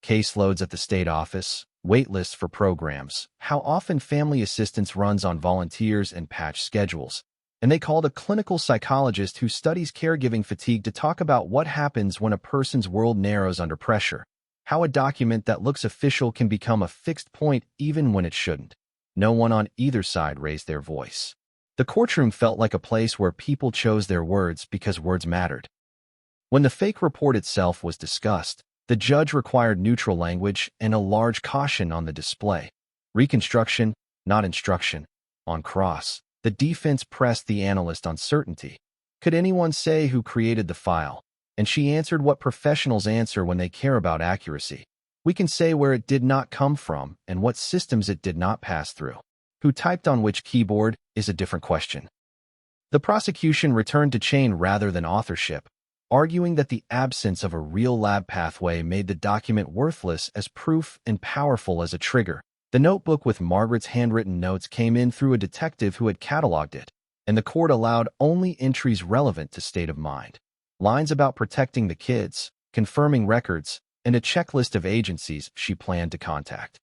Caseloads at the state office, wait lists for programs, how often family assistance runs on volunteers and patch schedules, and they called a clinical psychologist who studies caregiving fatigue to talk about what happens when a person's world narrows under pressure, how a document that looks official can become a fixed point even when it shouldn't. No one on either side raised their voice. The courtroom felt like a place where people chose their words because words mattered. When the fake report itself was discussed, the judge required neutral language and a large caution on the display. Reconstruction, not instruction. On cross, the defense pressed the analyst on certainty. Could anyone say who created the file? And she answered what professionals answer when they care about accuracy. We can say where it did not come from and what systems it did not pass through. Who typed on which keyboard is a different question. The prosecution returned to chain rather than authorship, arguing that the absence of a real lab pathway made the document worthless as proof and powerful as a trigger. The notebook with Margaret's handwritten notes came in through a detective who had cataloged it, and the court allowed only entries relevant to state of mind. Lines about protecting the kids, confirming records, and a checklist of agencies she planned to contact.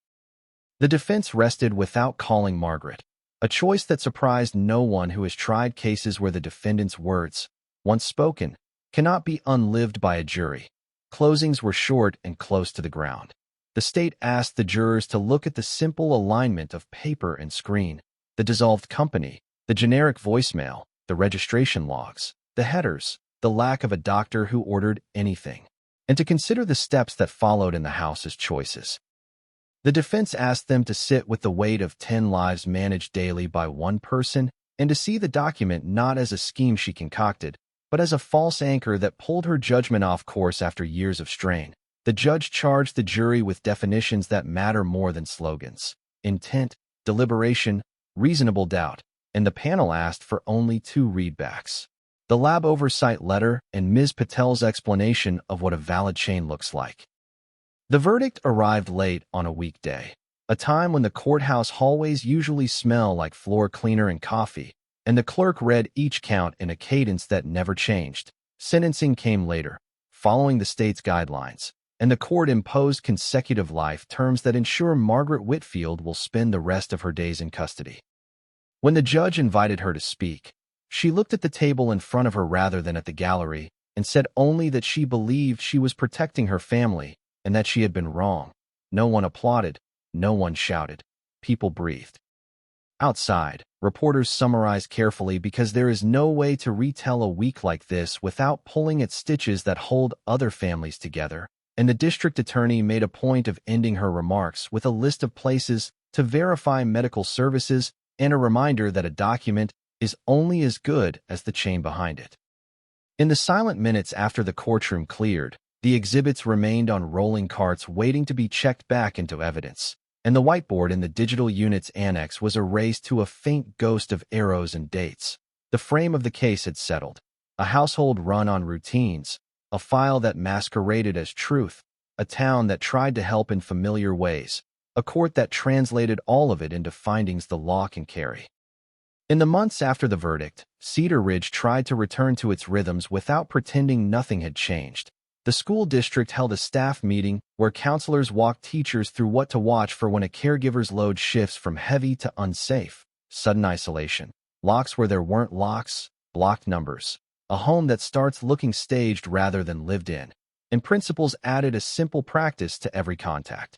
The defense rested without calling Margaret, a choice that surprised no one who has tried cases where the defendant's words, once spoken, cannot be unlived by a jury. Closings were short and close to the ground. The state asked the jurors to look at the simple alignment of paper and screen, the dissolved company, the generic voicemail, the registration logs, the headers, the lack of a doctor who ordered anything, and to consider the steps that followed in the House's choices. The defense asked them to sit with the weight of 10 lives managed daily by one person and to see the document not as a scheme she concocted, but as a false anchor that pulled her judgment off course after years of strain. The judge charged the jury with definitions that matter more than slogans: intent, deliberation, reasonable doubt, and the panel asked for only 2 readbacks: the lab oversight letter and Ms. Patel's explanation of what a valid chain looks like. The verdict arrived late on a weekday, a time when the courthouse hallways usually smell like floor cleaner and coffee, and the clerk read each count in a cadence that never changed. Sentencing came later, following the state's guidelines, and the court imposed consecutive life terms that ensure Margaret Whitfield will spend the rest of her days in custody. When the judge invited her to speak, she looked at the table in front of her rather than at the gallery and said only that she believed she was protecting her family and that she had been wrong. No one applauded. No one shouted. People breathed. Outside, reporters summarized carefully because there is no way to retell a week like this without pulling at stitches that hold other families together, and the district attorney made a point of ending her remarks with a list of places to verify medical services and a reminder that a document is only as good as the chain behind it. In the silent minutes after the courtroom cleared, the exhibits remained on rolling carts waiting to be checked back into evidence, and the whiteboard in the digital unit's annex was erased to a faint ghost of arrows and dates. The frame of the case had settled, a household run on routines, a file that masqueraded as truth, a town that tried to help in familiar ways, a court that translated all of it into findings the law can carry. In the months after the verdict, Cedar Ridge tried to return to its rhythms without pretending nothing had changed. The school district held a staff meeting where counselors walked teachers through what to watch for when a caregiver's load shifts from heavy to unsafe: sudden isolation, locks where there weren't locks, blocked numbers, a home that starts looking staged rather than lived in, and principals added a simple practice to every contact.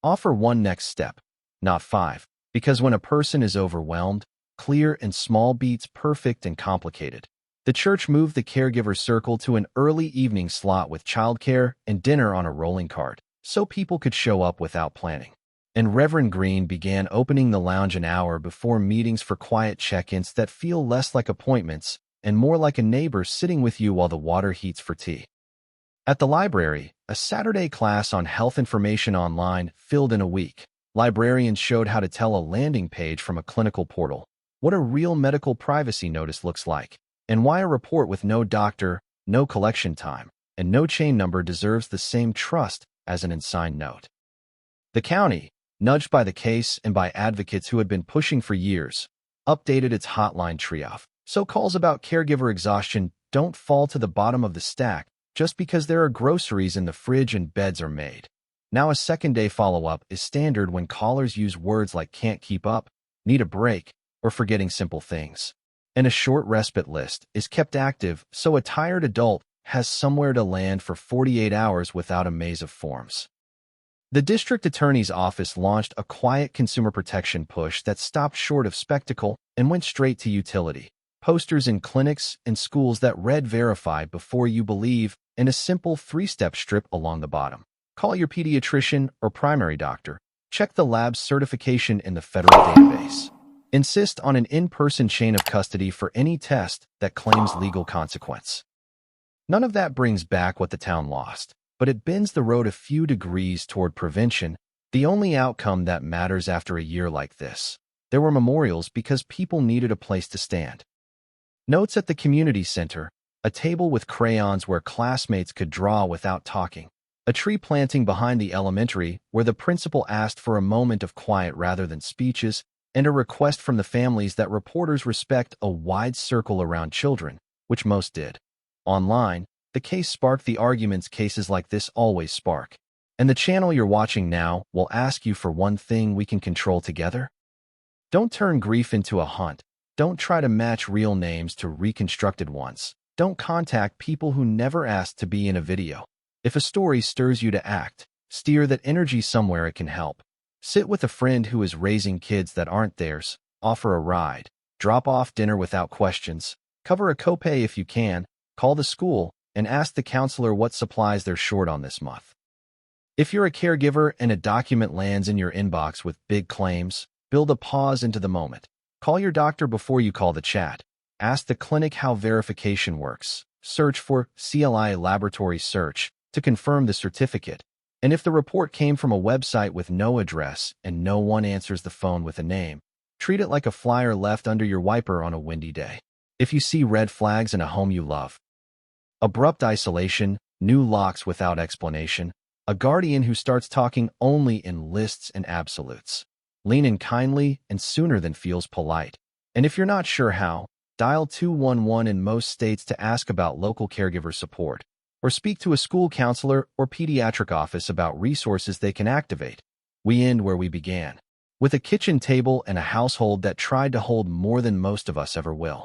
Offer one next step, not 5, because when a person is overwhelmed, clear and small beats perfect and complicated. The church moved the caregiver circle to an early evening slot with childcare and dinner on a rolling cart, so people could show up without planning. And Reverend Green began opening the lounge an hour before meetings for quiet check-ins that feel less like appointments and more like a neighbor sitting with you while the water heats for tea. At the library, a Saturday class on health information online filled in a week. Librarians showed how to tell a landing page from a clinical portal, what a real medical privacy notice looks like, and why a report with no doctor, no collection time, and no chain number deserves the same trust as an unsigned note. The county, nudged by the case and by advocates who had been pushing for years, updated its hotline triage, so calls about caregiver exhaustion don't fall to the bottom of the stack just because there are groceries in the fridge and beds are made. Now a second-day follow-up is standard when callers use words like can't keep up, need a break, or forgetting simple things. And a short respite list is kept active so a tired adult has somewhere to land for 48 hours without a maze of forms. The district attorney's office launched a quiet consumer protection push that stopped short of spectacle and went straight to utility. Posters in clinics and schools that read "Verify before you believe" and a simple 3-step strip along the bottom. Call your pediatrician or primary doctor. Check the lab's certification in the federal database. Insist on an in-person chain of custody for any test that claims legal consequence. None of that brings back what the town lost, but it bends the road a few degrees toward prevention, the only outcome that matters after a year like this. There were memorials because people needed a place to stand. Notes at the community center, a table with crayons where classmates could draw without talking, a tree planting behind the elementary where the principal asked for a moment of quiet rather than speeches, and a request from the families that reporters respect a wide circle around children, which most did. Online, the case sparked the arguments cases like this always spark. And the channel you're watching now will ask you for one thing we can control together. Don't turn grief into a hunt. Don't try to match real names to reconstructed ones. Don't contact people who never asked to be in a video. If a story stirs you to act, steer that energy somewhere it can help. Sit with a friend who is raising kids that aren't theirs. Offer a ride. Drop off dinner without questions. Cover a copay if you can. Call the school and ask the counselor what supplies they're short on this month. If you're a caregiver and a document lands in your inbox with big claims, build a pause into the moment. Call your doctor before you call the chat. Ask the clinic how verification works. Search for CLI laboratory search to confirm the certificate. And if the report came from a website with no address and no one answers the phone with a name, treat it like a flyer left under your wiper on a windy day. If you see red flags in a home you love, abrupt isolation, new locks without explanation, a guardian who starts talking only in lists and absolutes, lean in kindly and sooner than feels polite. And if you're not sure how, dial 211 in most states to ask about local caregiver support, or speak to a school counselor or pediatric office about resources they can activate. We end where we began, with a kitchen table and a household that tried to hold more than most of us ever will.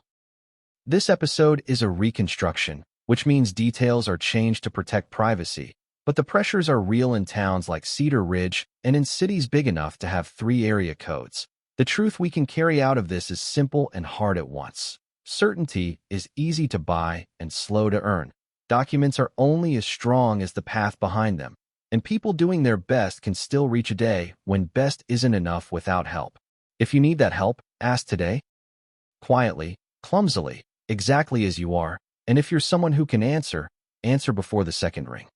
This episode is a reconstruction, which means details are changed to protect privacy, but the pressures are real in towns like Cedar Ridge and in cities big enough to have 3 area codes. The truth we can carry out of this is simple and hard at once. Certainty is easy to buy and slow to earn. Documents are only as strong as the path behind them, and people doing their best can still reach a day when best isn't enough without help. If you need that help, ask today. Quietly, clumsily, exactly as you are, and if you're someone who can answer, answer before the second ring.